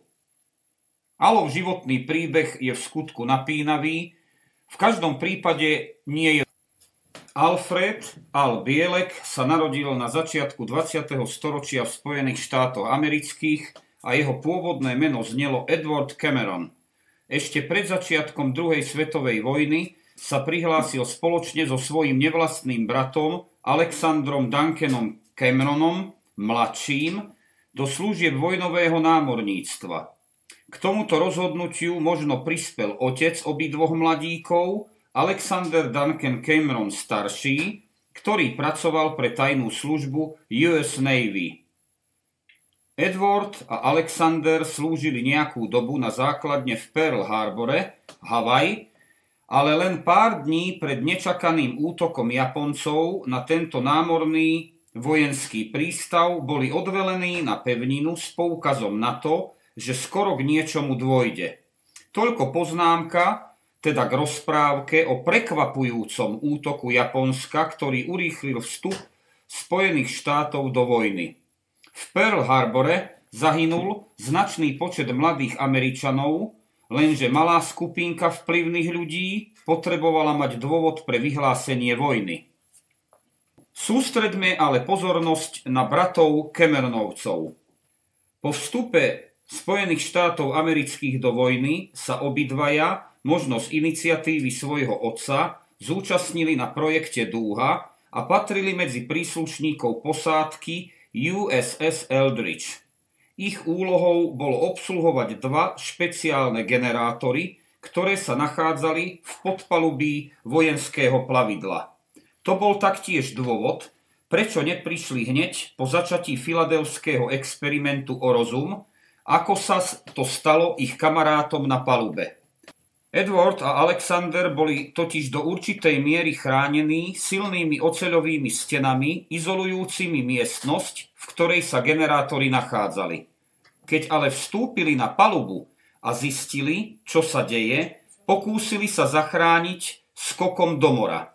Alov životný príbeh je v skutku napínavý, v každom prípade nie je. Alfred Al Bielek sa narodil na začiatku 20. storočia v Spojených štátoch amerických a jeho pôvodné meno znelo Edward Cameron. Ešte pred začiatkom druhej svetovej vojny sa prihlásil spoločne so svojím nevlastným bratom Alexandrom Duncanom Cameronom, mladším, do služieb vojnového námorníctva. K tomuto rozhodnutiu možno prispel otec obidvoch mladíkov, Alexander Duncan Cameron starší, ktorý pracoval pre tajnú službu US Navy. Edward a Alexander slúžili nejakú dobu na základne v Pearl Harbore, Havaj, ale len pár dní pred nečakaným útokom Japoncov na tento námorný vojenský prístav boli odvelení na pevninu s poukazom na to, že skoro k niečomu dôjde. Toľko poznámka, teda k rozprávke o prekvapujúcom útoku Japonska, ktorý urýchlil vstup Spojených štátov do vojny. V Pearl Harbore zahynul značný počet mladých Američanov, lenže malá skupinka vplyvných ľudí potrebovala mať dôvod pre vyhlásenie vojny. Sústreďme ale pozornosť na bratov Cameronovcov. Po vstupe Spojených štátov amerických do vojny sa obidvaja, možno z iniciatívy svojho otca, zúčastnili na projekte Dúha a patrili medzi príslušníkov posádky USS Eldridge. Ich úlohou bolo obsluhovať dva špeciálne generátory, ktoré sa nachádzali v podpalubí vojenského plavidla. To bol taktiež dôvod, prečo neprišli hneď po začatí filadelského experimentu o rozum, ako sa to stalo ich kamarátom na palube. Edward a Alexander boli totiž do určitej miery chránení silnými oceľovými stenami, izolujúcimi miestnosť, v ktorej sa generátory nachádzali. Keď ale vstúpili na palubu a zistili, čo sa deje, pokúsili sa zachrániť skokom do mora.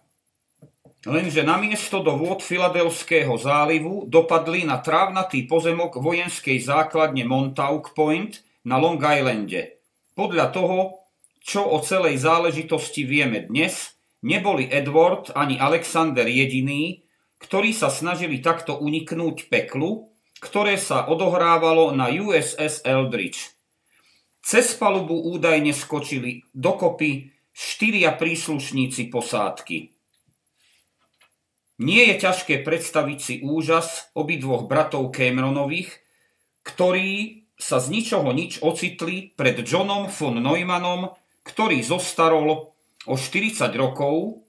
Lenže namiesto do vôd Filadelského zálivu dopadli na trávnatý pozemok vojenskej základne Montauk Point na Long Islande. Podľa toho, čo o celej záležitosti vieme dnes, neboli Edward ani Alexander jediní, ktorí sa snažili takto uniknúť peklu, ktoré sa odohrávalo na USS Eldridge. Cez palubu údajne skočili dokopy 4 príslušníci posádky. Nie je ťažké predstaviť si úžas obidvoch bratov Cameronových, ktorí sa z ničoho nič ocitli pred Johnom von Neumannom, ktorý zostarol o 40 rokov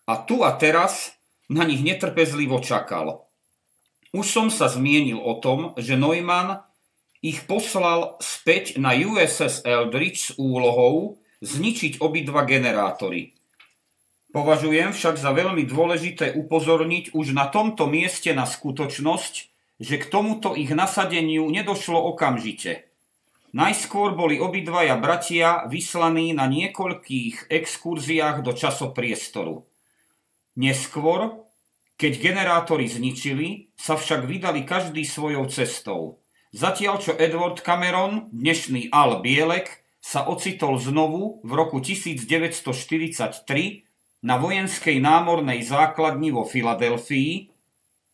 a tu a teraz na nich netrpezlivo čakal. Už som sa zmienil o tom, že Neumann ich poslal späť na USS Eldridge s úlohou zničiť obidva generátory. Považujem však za veľmi dôležité upozorniť už na tomto mieste na skutočnosť, že k tomuto ich nasadeniu nedošlo okamžite. Najskôr boli obidvaja bratia vyslaní na niekoľkých exkurziách do časopriestoru. Neskôr, keď generátory zničili, sa však vydali každý svojou cestou. Zatiaľ čo Edward Cameron, dnešný Al Bielek, sa ocitol znovu v roku 1943 na vojenskej námornej základni vo Filadelfii,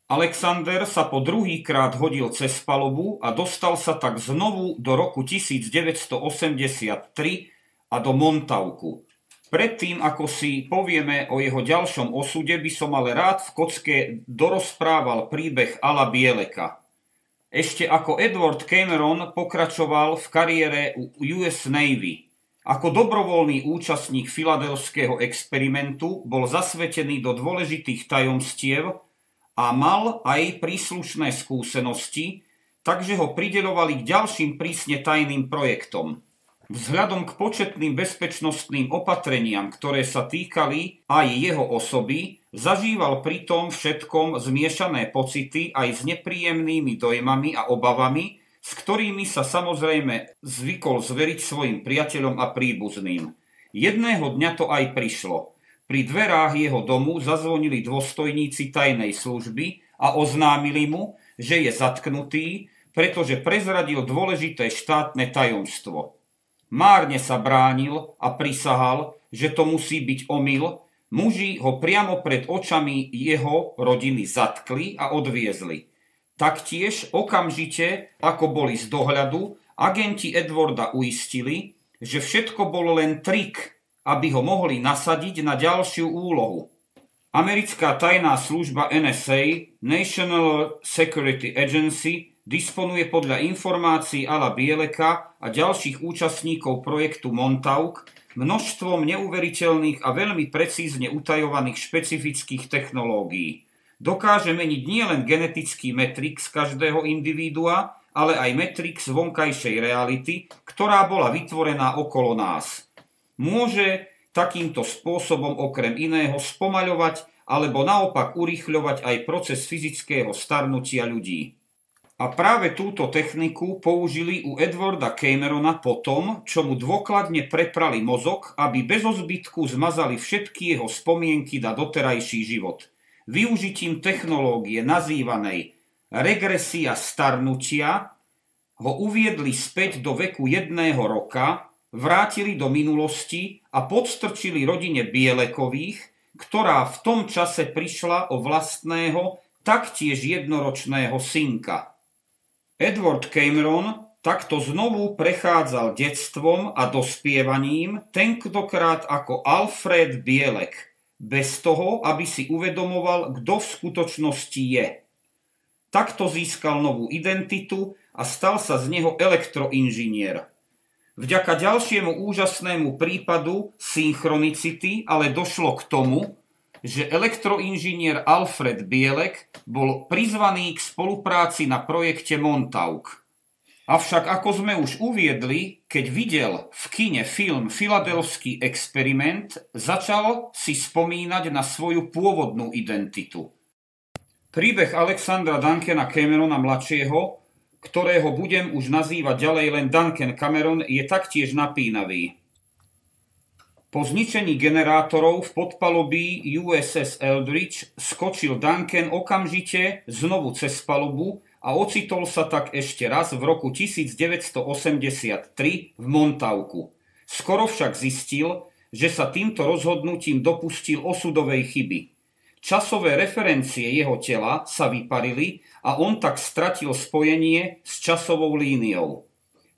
Alexander sa po druhýkrát hodil cez palubu a dostal sa tak znovu do roku 1983 a do Montauku. Predtým, ako si povieme o jeho ďalšom osude, by som ale rád v kocke dorozprával príbeh Ala Bieleka. Ešte ako Edward Cameron pokračoval v kariére US Navy. Ako dobrovoľný účastník filadelského experimentu bol zasvetený do dôležitých tajomstiev a mal aj príslušné skúsenosti, takže ho prideľovali k ďalším prísne tajným projektom. Vzhľadom k početným bezpečnostným opatreniam, ktoré sa týkali aj jeho osoby, zažíval pri tom všetkom zmiešané pocity aj s nepríjemnými dojmami a obavami, s ktorými sa samozrejme zvykol zveriť svojim priateľom a príbuzným. Jedného dňa to aj prišlo. Pri dverách jeho domu zazvonili dôstojníci tajnej služby a oznámili mu, že je zatknutý, pretože prezradil dôležité štátne tajomstvo. Márne sa bránil a prisahal, že to musí byť omyl. Muži ho priamo pred očami jeho rodiny zatkli a odviezli. Taktiež okamžite, ako boli z dohľadu, agenti Edwarda uistili, že všetko bolo len trik, aby ho mohli nasadiť na ďalšiu úlohu. Americká tajná služba NSA, National Security Agency, disponuje podľa informácií Ala Bieleka a ďalších účastníkov projektu Montauk množstvom neuveriteľných a veľmi precízne utajovaných špecifických technológií. Dokáže meniť nielen genetický matrix každého individua, ale aj matrix vonkajšej reality, ktorá bola vytvorená okolo nás. Môže takýmto spôsobom okrem iného spomaľovať alebo naopak urýchľovať aj proces fyzického starnutia ľudí. A práve túto techniku použili u Edwarda Camerona po tom, čo mu dôkladne preprali mozog, aby bez zbytku zmazali všetky jeho spomienky na doterajší život. Využitím technológie nazývanej regresia starnutia ho uviedli späť do veku 1 roka, vrátili do minulosti a podstrčili rodine Bielekových, ktorá v tom čase prišla o vlastného, taktiež jednoročného synka. Edward Cameron takto znovu prechádzal detstvom a dospievaním, tentokrát ako Alfred Bielek, bez toho, aby si uvedomoval, kto v skutočnosti je. Takto získal novú identitu a stal sa z neho elektroinžinier. Vďaka ďalšiemu úžasnému prípadu synchronicity ale došlo k tomu, že elektroinžinier Alfred Bielek bol prizvaný k spolupráci na projekte Montauk. Avšak ako sme už uviedli, keď videl v kine film Filadelfský experiment, začal si spomínať na svoju pôvodnú identitu. Príbeh Alexandra Duncana Camerona mladšieho, ktorého budem už nazývať ďalej len Duncan Cameron, je taktiež napínavý. Po zničení generátorov v podpalubí USS Eldridge skočil Duncan okamžite znovu cez palubu a ocitol sa tak ešte raz v roku 1983 v Montauku. Skoro však zistil, že sa týmto rozhodnutím dopustil osudovej chyby. Časové referencie jeho tela sa vyparili a on tak stratil spojenie s časovou líniou.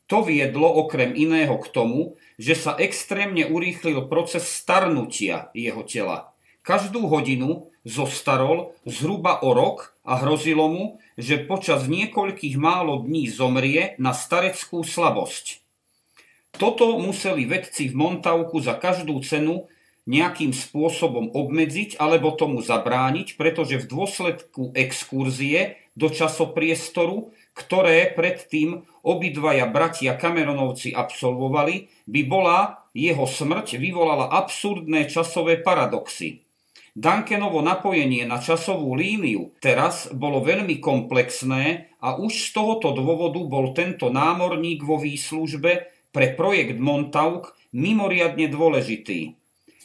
To viedlo okrem iného k tomu, že sa extrémne urýchlil proces starnutia jeho tela. Každú hodinu zostarol zhruba o rok a hrozilo mu, že počas niekoľkých málo dní zomrie na stareckú slabosť. Toto museli vedci v Montauku za každú cenu nejakým spôsobom obmedziť alebo tomu zabrániť, pretože v dôsledku exkurzie do časopriestoru, ktoré predtým obidvaja bratia Cameronovci absolvovali, by bola jeho smrť vyvolala absurdné časové paradoxy. Duncanovo napojenie na časovú líniu teraz bolo veľmi komplexné a už z tohoto dôvodu bol tento námorník vo výslužbe pre projekt Montauk mimoriadne dôležitý.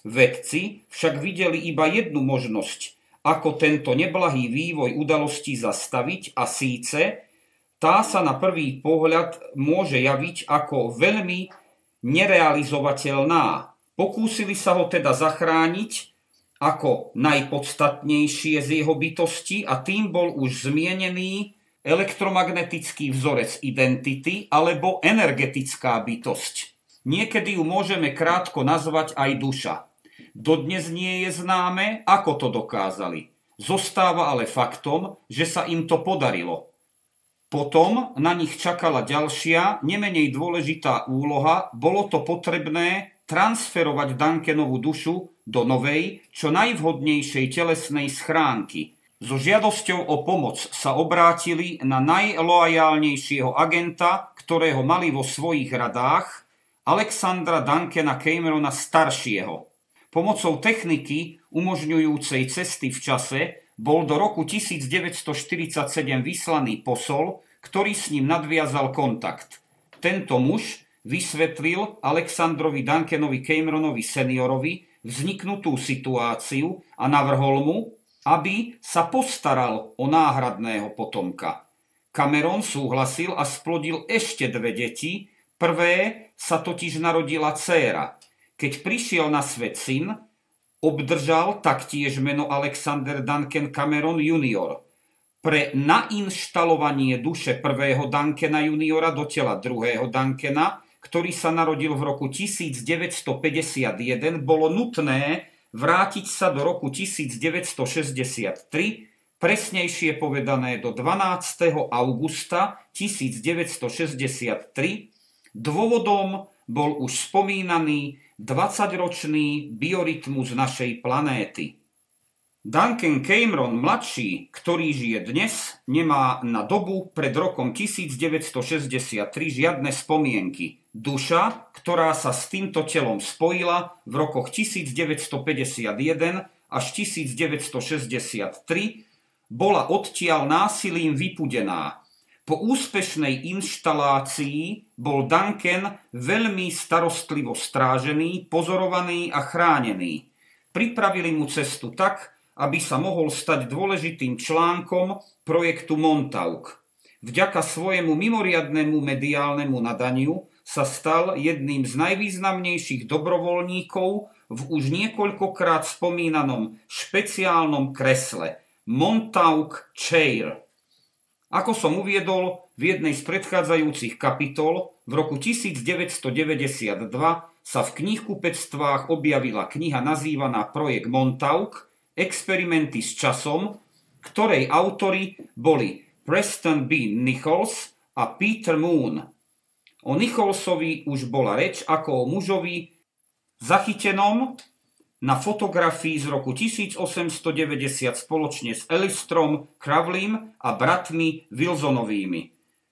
Vedci však videli iba jednu možnosť, ako tento neblahý vývoj udalostí zastaviť, a síce tá sa na prvý pohľad môže javiť ako veľmi nerealizovateľná. Pokúsili sa ho teda zachrániť ako najpodstatnejšie z jeho bytosti a tým bol už zmienený elektromagnetický vzorec identity alebo energetická bytosť. Niekedy ju môžeme krátko nazvať aj duša. Dodnes nie je známe, ako to dokázali. Zostáva ale faktom, že sa im to podarilo. Potom na nich čakala ďalšia, nemenej dôležitá úloha, bolo to potrebné transferovať Duncanovú dušu do novej, čo najvhodnejšej telesnej schránky. So žiadosťou o pomoc sa obrátili na najloajálnejšieho agenta, ktorého mali vo svojich radách, Alexandra Duncana Camerona staršieho. Pomocou techniky umožňujúcej cesty v čase bol do roku 1947 vyslaný posol, ktorý s ním nadviazal kontakt. Tento muž vysvetlil Alexandrovi Duncanovi Cameronovi seniorovi vzniknutú situáciu a navrhol mu, aby sa postaral o náhradného potomka. Cameron súhlasil a splodil ešte 2 deti, prvé sa totiž narodila dcéra. Keď prišiel na svet syn, obdržal taktiež meno Alexander Duncan Cameron junior. Pre nainštalovanie duše prvého Duncana juniora do tela druhého Duncana, ktorý sa narodil v roku 1951, bolo nutné vrátiť sa do roku 1963, presnejšie povedané do 12. augusta 1963. Dôvodom bol už spomínaný 20-ročný biorytmus našej planéty. Duncan Cameron mladší, ktorý žije dnes, nemá na dobu pred rokom 1963 žiadne spomienky. Duša, ktorá sa s týmto telom spojila v rokoch 1951 až 1963, bola odtiaľ násilím vypudená. Po úspešnej inštalácii bol Duncan veľmi starostlivo strážený, pozorovaný a chránený. Pripravili mu cestu tak, aby sa mohol stať dôležitým článkom projektu Montauk. Vďaka svojemu mimoriadnemu mediálnemu nadaniu sa stal jedným z najvýznamnejších dobrovoľníkov v už niekoľkokrát spomínanom špeciálnom kresle Montauk Chair. Ako som uviedol v jednej z predchádzajúcich kapitol, v roku 1992 sa v knihkupectvách objavila kniha nazývaná Projekt Montauk, Experimenty s časom, ktorej autori boli Preston B. Nichols a Peter Moon. O Nicholsovi už bola reč ako o mužovi zachytenom na fotografii z roku 1890 spoločne s Elistrom, Crowleym a bratmi Wilsonovými.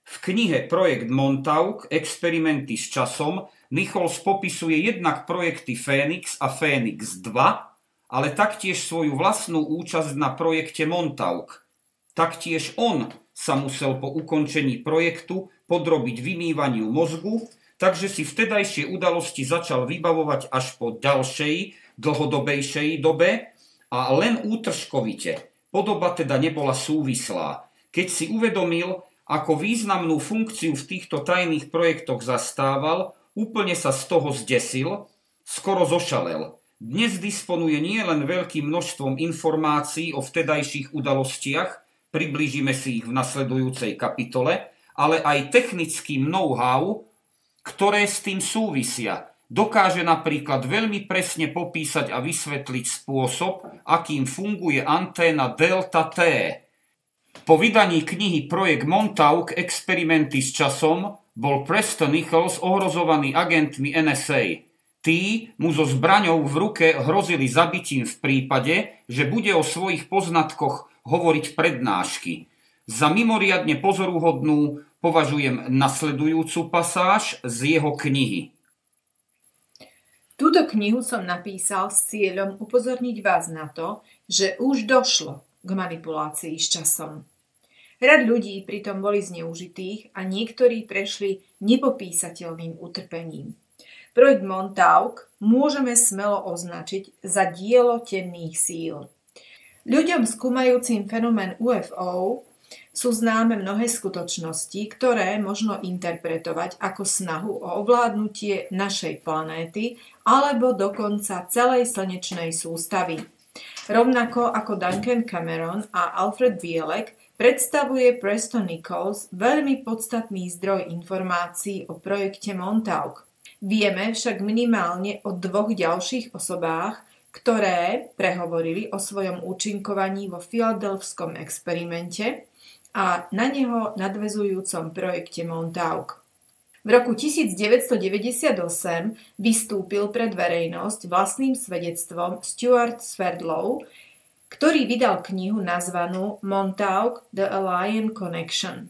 V knihe Projekt Montauk, Experimenty s časom, Nichols popisuje jednak projekty Phoenix a Phoenix 2, ale taktiež svoju vlastnú účasť na projekte Montauk. Taktiež on sa musel po ukončení projektu podrobiť vymývaniu mozgu, takže si vtedajšie udalosti začal vybavovať až po ďalšej, dlhodobejšej dobe a len útržkovite. Podoba teda nebola súvislá. Keď si uvedomil, ako významnú funkciu v týchto tajných projektoch zastával, úplne sa z toho zdesil, skoro zošalel. Dnes disponuje nielen veľkým množstvom informácií o vtedajších udalostiach, priblížime si ich v nasledujúcej kapitole, ale aj technickým know-how, ktoré s tým súvisia. Dokáže napríklad veľmi presne popísať a vysvetliť spôsob, akým funguje anténa delta T. Po vydaní knihy Projekt Montauk, Experimenty s časom, bol Preston Nichols ohrozovaný agentmi NSA. Tí mu so zbraňou v ruke hrozili zabitím v prípade, že bude o svojich poznatkoch hovoriť prednášky. Za mimoriadne pozoruhodnú považujem nasledujúcu pasáž z jeho knihy. Túto knihu som napísal s cieľom upozorniť vás na to, že už došlo k manipulácii s časom. Rad ľudí pritom boli zneužitých a niektorí prešli nepopísateľným utrpením. Projekt Montauk môžeme smelo označiť za dielo temných síl. Ľuďom skúmajúcim fenomén UFO sú známe mnohé skutočnosti, ktoré možno interpretovať ako snahu o ovládnutie našej planéty alebo dokonca celej slnečnej sústavy. Rovnako ako Duncan Cameron a Alfred Bielek predstavuje Preston Nichols veľmi podstatný zdroj informácií o projekte Montauk. Vieme však minimálne o 2 ďalších osobách, ktoré prehovorili o svojom účinkovaní vo filadelfskom experimente a na neho nadväzujúcom projekte Montauk. V roku 1998 vystúpil pred verejnosť vlastným svedectvom Stuart Swerdlow, ktorý vydal knihu nazvanú Montauk The Alien Connection.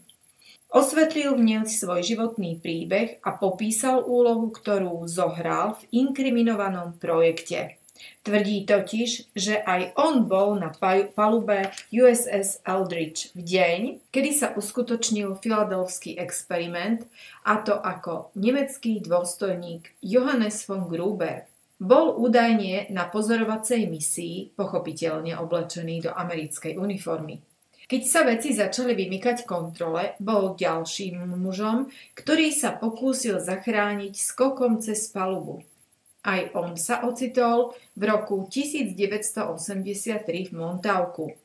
Osvetlil v nej svoj životný príbeh a popísal úlohu, ktorú zohral v inkriminovanom projekte. Tvrdí totiž, že aj on bol na palube USS Eldridge v deň, kedy sa uskutočnil filadelfský experiment, a to ako nemecký dôstojník Johannes von Gruber. Bol údajne na pozorovacej misii, pochopiteľne oblečený do americkej uniformy. Keď sa veci začali vymykať kontrole, bol ďalším mužom, ktorý sa pokúsil zachrániť skokom cez palubu. Aj on sa ocitol v roku 1983 v Montauku.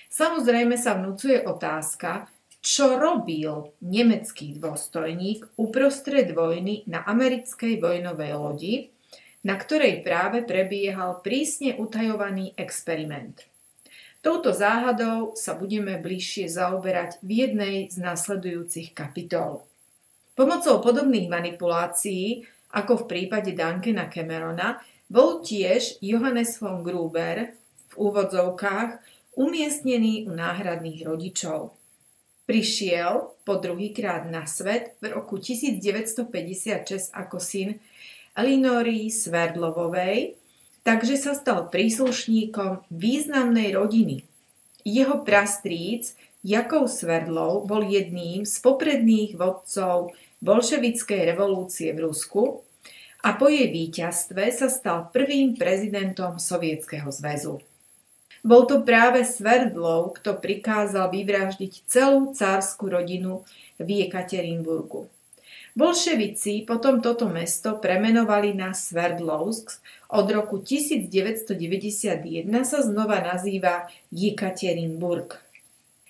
Samozrejme sa vnúcuje otázka, čo robil nemecký dôstojník uprostred vojny na americkej vojnovej lodi, na ktorej práve prebiehal prísne utajovaný experiment. Touto záhadou sa budeme bližšie zaoberať v jednej z nasledujúcich kapitol. Pomocou podobných manipulácií, ako v prípade Duncana Camerona, bol tiež Johannes von Gruber v úvodzovkách umiestnený u náhradných rodičov. Prišiel po druhýkrát na svet v roku 1956 ako syn Elinory Sverdlovovej, takže sa stal príslušníkom významnej rodiny. Jeho prastríc Jakov Sverdlov bol jedným z popredných vodcov bolševickej revolúcie v Rusku a po jej víťazstve sa stal prvým prezidentom Sovietskeho zväzu. Bol to práve Sverdlov, kto prikázal vyvraždiť celú cárskú rodinu v Jekaterinburgu. Bolševici potom toto mesto premenovali na Sverdlovsk. Od roku 1991 sa znova nazýva Jekaterinburg.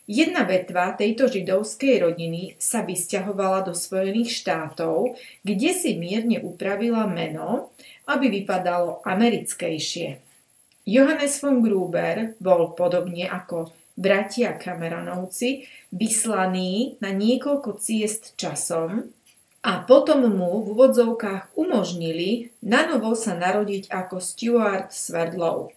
Jedna vetva tejto židovskej rodiny sa vysťahovala do Spojených štátov, kde si mierne upravila meno, aby vypadalo americkejšie. Johannes von Gruber bol podobne ako bratia Cameronovci vyslaný na niekoľko ciest časom, a potom mu v úvodzovkách umožnili nanovo sa narodiť ako Stuart Sverdlov.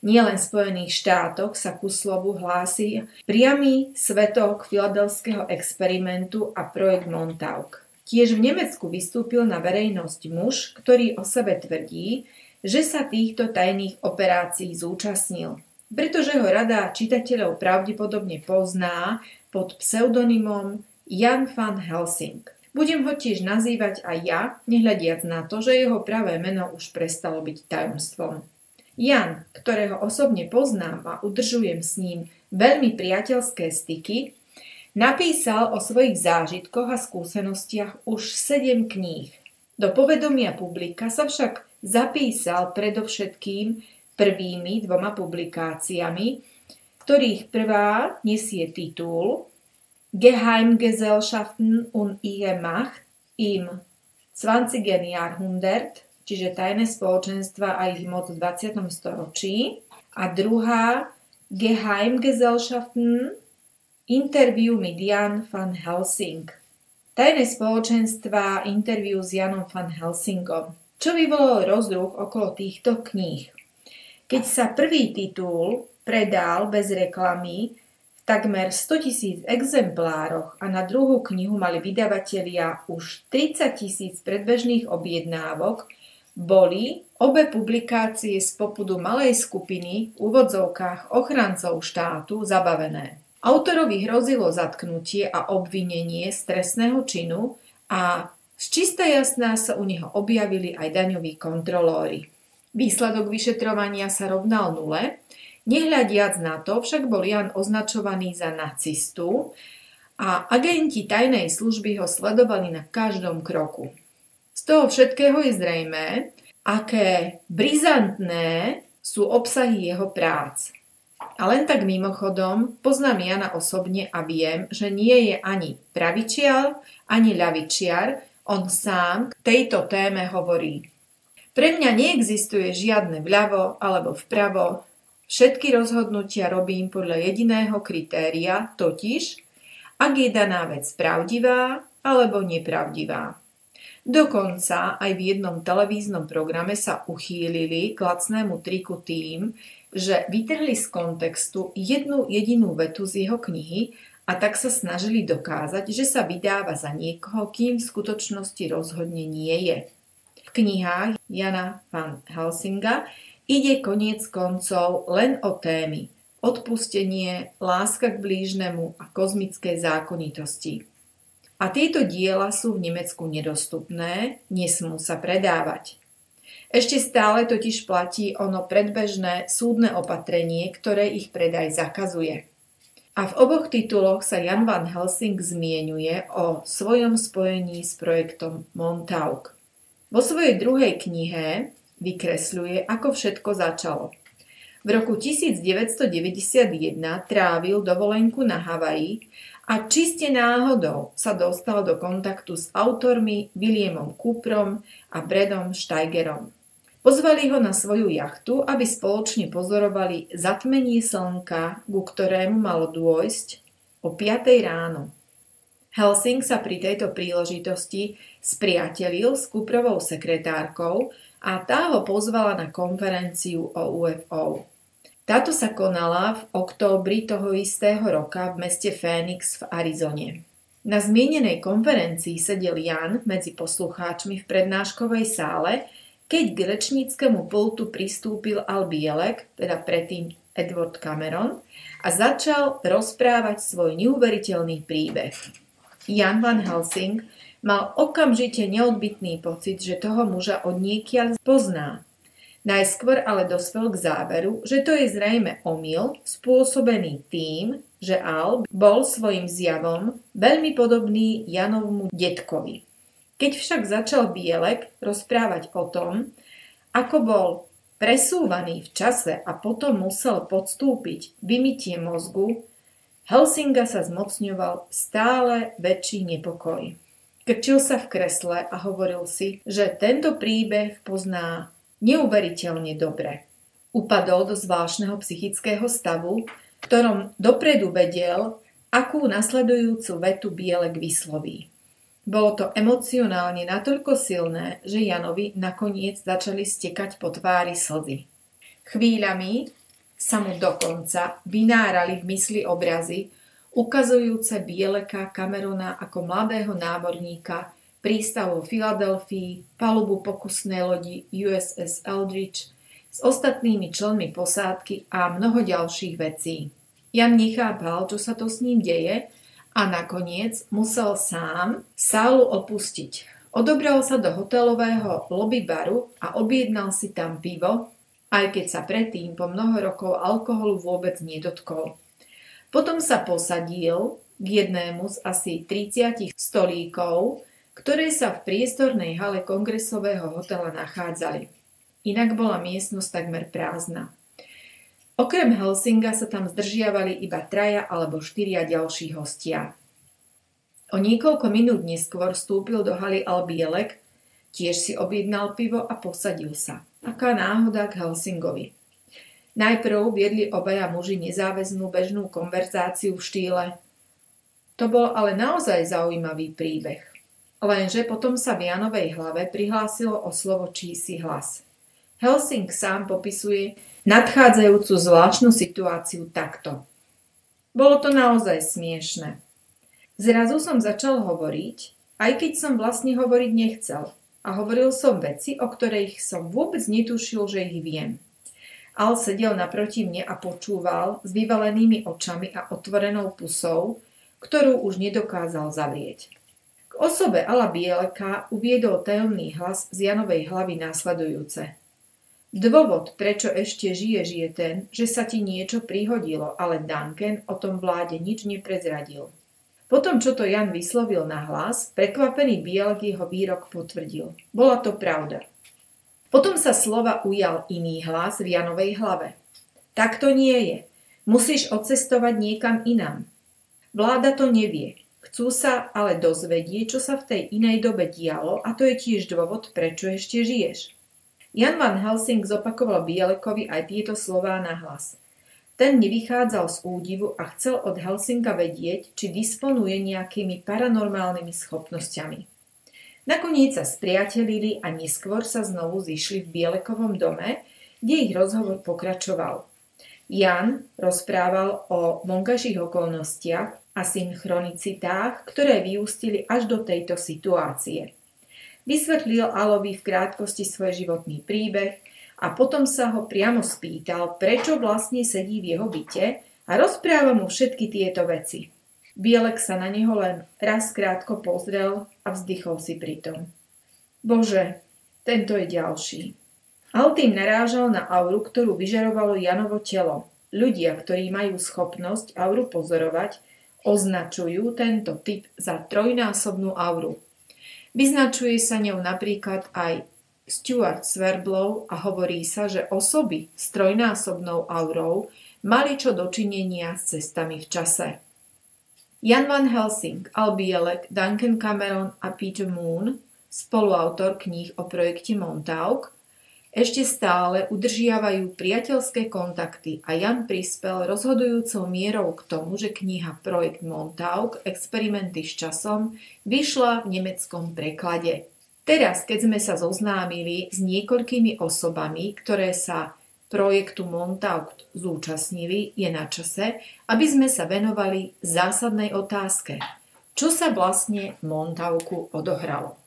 Nielen v Spojených štátoch sa ku slovu hlási priamy svedok filadelfského experimentu a projekt Montauk. Tiež v Nemecku vystúpil na verejnosť muž, ktorý o sebe tvrdí, že sa týchto tajných operácií zúčastnil, pretože ho rada čitateľov pravdepodobne pozná pod pseudonymom Jan van Helsing. Budem ho tiež nazývať aj ja, nehľadiac na to, že jeho pravé meno už prestalo byť tajomstvom. Jan, ktorého osobne poznám a udržujem s ním veľmi priateľské styky, napísal o svojich zážitkoch a skúsenostiach už 7 kníh. Do povedomia publika sa však zapísal predovšetkým prvými 2 publikáciami, ktorých prvá nesie titul Geheimgesellschaften und ihre Macht im 20. Jahrhundert, čiže tajné spoločenstva a ich moc v 20. storočí. A druhá Geheimgesellschaften Interview mit Jan van Helsing. Tajné spoločenstva interview s Janom van Helsingom, čo vyvolalo rozruch okolo týchto kníh. Keď sa prvý titul predal bez reklamy takmer 100 000 exemplároch a na druhú knihu mali vydavatelia už 30 000 predbežných objednávok, boli obe publikácie z popudu malej skupiny v úvodzovkách ochrancov štátu zabavené. Autorovi hrozilo zatknutie a obvinenie z trestného činu a z čista jasná sa u neho objavili aj daňoví kontrolóri. Výsledok vyšetrovania sa rovnal nule. Nehľadiac na to, však bol Jan označovaný za nacistu a agenti tajnej služby ho sledovali na každom kroku. Z toho všetkého je zrejmé, aké brizantné sú obsahy jeho prác. A len tak mimochodom poznám Jana osobne a viem, že nie je ani pravičiar, ani ľavičiar, on sám k tejto téme hovorí. Pre mňa neexistuje žiadne vľavo alebo vpravo, všetky rozhodnutia robím podľa jediného kritéria, totiž, ak je daná vec pravdivá alebo nepravdivá. Dokonca aj v jednom televíznom programe sa uchýlili k lacnému triku tým, že vytrhli z kontextu jednu jedinú vetu z jeho knihy a tak sa snažili dokázať, že sa vydáva za niekoho, kým v skutočnosti rozhodne nie je. V knihách Jana van Helsinga ide koniec koncov len o témy odpustenie, láska k blížnemu a kozmické zákonitosti. A tieto diela sú v Nemecku nedostupné, nesmú sa predávať. Ešte stále totiž platí ono predbežné súdne opatrenie, ktoré ich predaj zakazuje. A v oboch tituloch sa Jan van Helsing zmieňuje o svojom spojení s projektom Montauk. Vo svojej druhej knihe vykresľuje, ako všetko začalo. V roku 1991 trávil dovolenku na Havaji a čiste náhodou sa dostal do kontaktu s autormi Williamom Cooperom a Bradom Steigerom. Pozvali ho na svoju jachtu, aby spoločne pozorovali zatmenie slnka, ku ktorému malo dôjsť o 5 ráno. Helsing sa pri tejto príležitosti spriatelil s Cooperovou sekretárkou a tá ho pozvala na konferenciu o UFO. Táto sa konala v októbri toho istého roka v meste Phoenix v Arizone. Na zmienenej konferencii sedel Jan medzi poslucháčmi v prednáškovej sále, keď k rečníckemu pultu pristúpil Al Bielek, teda predtým Edward Cameron, a začal rozprávať svoj neuveriteľný príbeh. Jan van Helsing mal okamžite neodbytný pocit, že toho muža odniekiaľ pozná. Najskôr ale dospel k záveru, že to je zrejme omyl spôsobený tým, že Al bol svojim zjavom veľmi podobný Janovmu detkovi. Keď však začal Bielek rozprávať o tom, ako bol presúvaný v čase a potom musel podstúpiť vymytie mozgu, Helsinga sa zmocňoval stále väčší nepokoj. Krčil sa v kresle a hovoril si, že tento príbeh pozná neuveriteľne dobre. Upadol do zvláštneho psychického stavu, v ktorom dopredu vedel, akú nasledujúcu vetu Bielek vysloví. Bolo to emocionálne natoľko silné, že Janovi nakoniec začali stekať po tvári slzy. Chvíľami sa mu dokonca vynárali v mysli obrazy, ukazujúce Bieleka Camerona ako mladého námorníka, prístav vo Filadelfii, palubu pokusnej lodi USS Eldridge s ostatnými členmi posádky a mnoho ďalších vecí. Jan nechápal, čo sa to s ním deje, a nakoniec musel sám sálu opustiť. Odobral sa do hotelového lobby baru a objednal si tam pivo, aj keď sa predtým po mnoho rokov alkoholu vôbec nedotkol. Potom sa posadil k jednému z asi 30 stolíkov, ktoré sa v priestornej hale kongresového hotela nachádzali. Inak bola miestnosť takmer prázdna. Okrem Helsinga sa tam zdržiavali iba 3 alebo 4 ďalší hostia. O niekoľko minút neskôr vstúpil do haly Al Bielek, tiež si objednal pivo a posadil sa. Aká náhoda k Helsingovi. Najprv viedli obaja muži nezáväznú bežnú konverzáciu v štýle. To bol ale naozaj zaujímavý príbeh. Lenže potom sa v Janovej hlave prihlásilo o slovo čísi hlas. Helsing sám popisuje nadchádzajúcu zvláštnu situáciu takto. Bolo to naozaj smiešne. Zrazu som začal hovoriť, aj keď som vlastne hovoriť nechcel. A hovoril som veci, o ktorých som vôbec netušil, že ich viem. Al sedel naproti mne a počúval s vyvalenými očami a otvorenou pusou, ktorú už nedokázal zavrieť. K osobe Ala Bieleka uviedol tajomný hlas z Janovej hlavy následujúce. Dôvod, prečo ešte žiješ, je ten, že sa ti niečo prihodilo, ale Duncan o tom vláde nič neprezradil. Potom, čo to Jan vyslovil nahlas, prekvapený Bielek jeho výrok potvrdil. Bola to pravda. Potom sa slova ujal iný hlas v Janovej hlave. Tak to nie je. Musíš odcestovať niekam inám. Vláda to nevie. Chcú sa ale dozvedieť, čo sa v tej inej dobe dialo, a to je tiež dôvod, prečo ešte žiješ. Jan van Helsing zopakoval Bielekovi aj tieto slová nahlas. Ten nevychádzal z údivu a chcel od Helsinga vedieť, či disponuje nejakými paranormálnymi schopnosťami. Nakoniec sa spriatelili a neskôr sa znovu zišli v Bielekovom dome, kde ich rozhovor pokračoval. Jan rozprával o vonkajších okolnostiach a synchronicitách, ktoré vyústili až do tejto situácie. Vysvetlil Alovi v krátkosti svoj životný príbeh a potom sa ho priamo spýtal, prečo vlastne sedí v jeho byte a rozpráva mu všetky tieto veci. Bielek sa na neho len raz krátko pozrel a vzdychol si pritom. Bože, tento je ďalší. Al tým narážal na auru, ktorú vyžarovalo Janovo telo. Ľudia, ktorí majú schopnosť auru pozorovať, označujú tento typ za trojnásobnú auru. Vyznačuje sa ňou napríklad aj Stuart Swerblov a hovorí sa, že osoby s trojnásobnou aurou mali čo dočinenia s cestami v čase. Jan Van Helsing, Al Bielek, Duncan Cameron a Peter Moon, spoluautor kníh o projekte Montauk, ešte stále udržiavajú priateľské kontakty a Jan prispel rozhodujúcou mierou k tomu, že kniha Projekt Montauk – Experimenty s časom vyšla v nemeckom preklade. Teraz, keď sme sa zoznámili s niekoľkými osobami, ktoré sa projektu Montauk zúčastnili, je na čase, aby sme sa venovali zásadnej otázke. Čo sa vlastne v Montauku odohralo?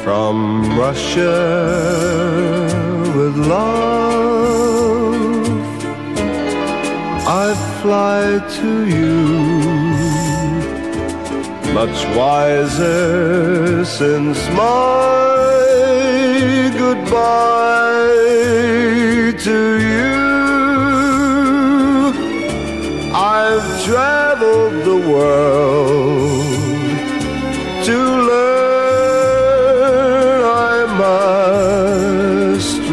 From Russia with love, I fly to you, much wiser since my goodbye to you. I've traveled the world to learn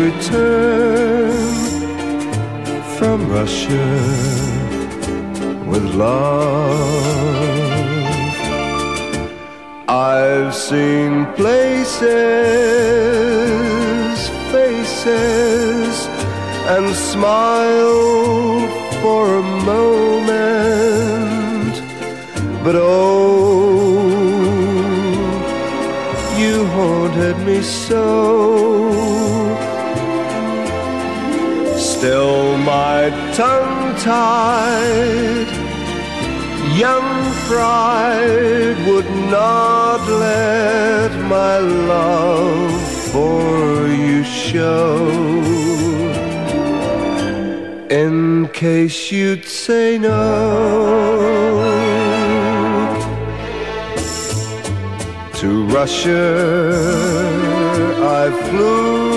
return from Russia with love. I've seen places, faces, and smiled for a moment, but oh, you haunted me so. Still my tongue-tied young pride would not let my love for you show, in case you'd say no. To Russia I flew,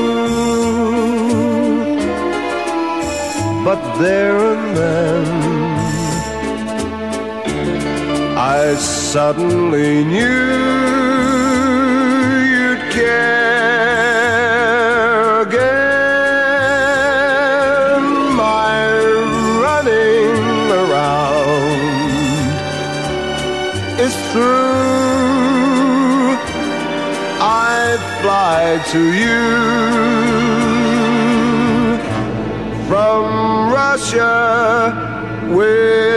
but there and then I suddenly knew you'd care again. My running around is through. I fly to you from Russia with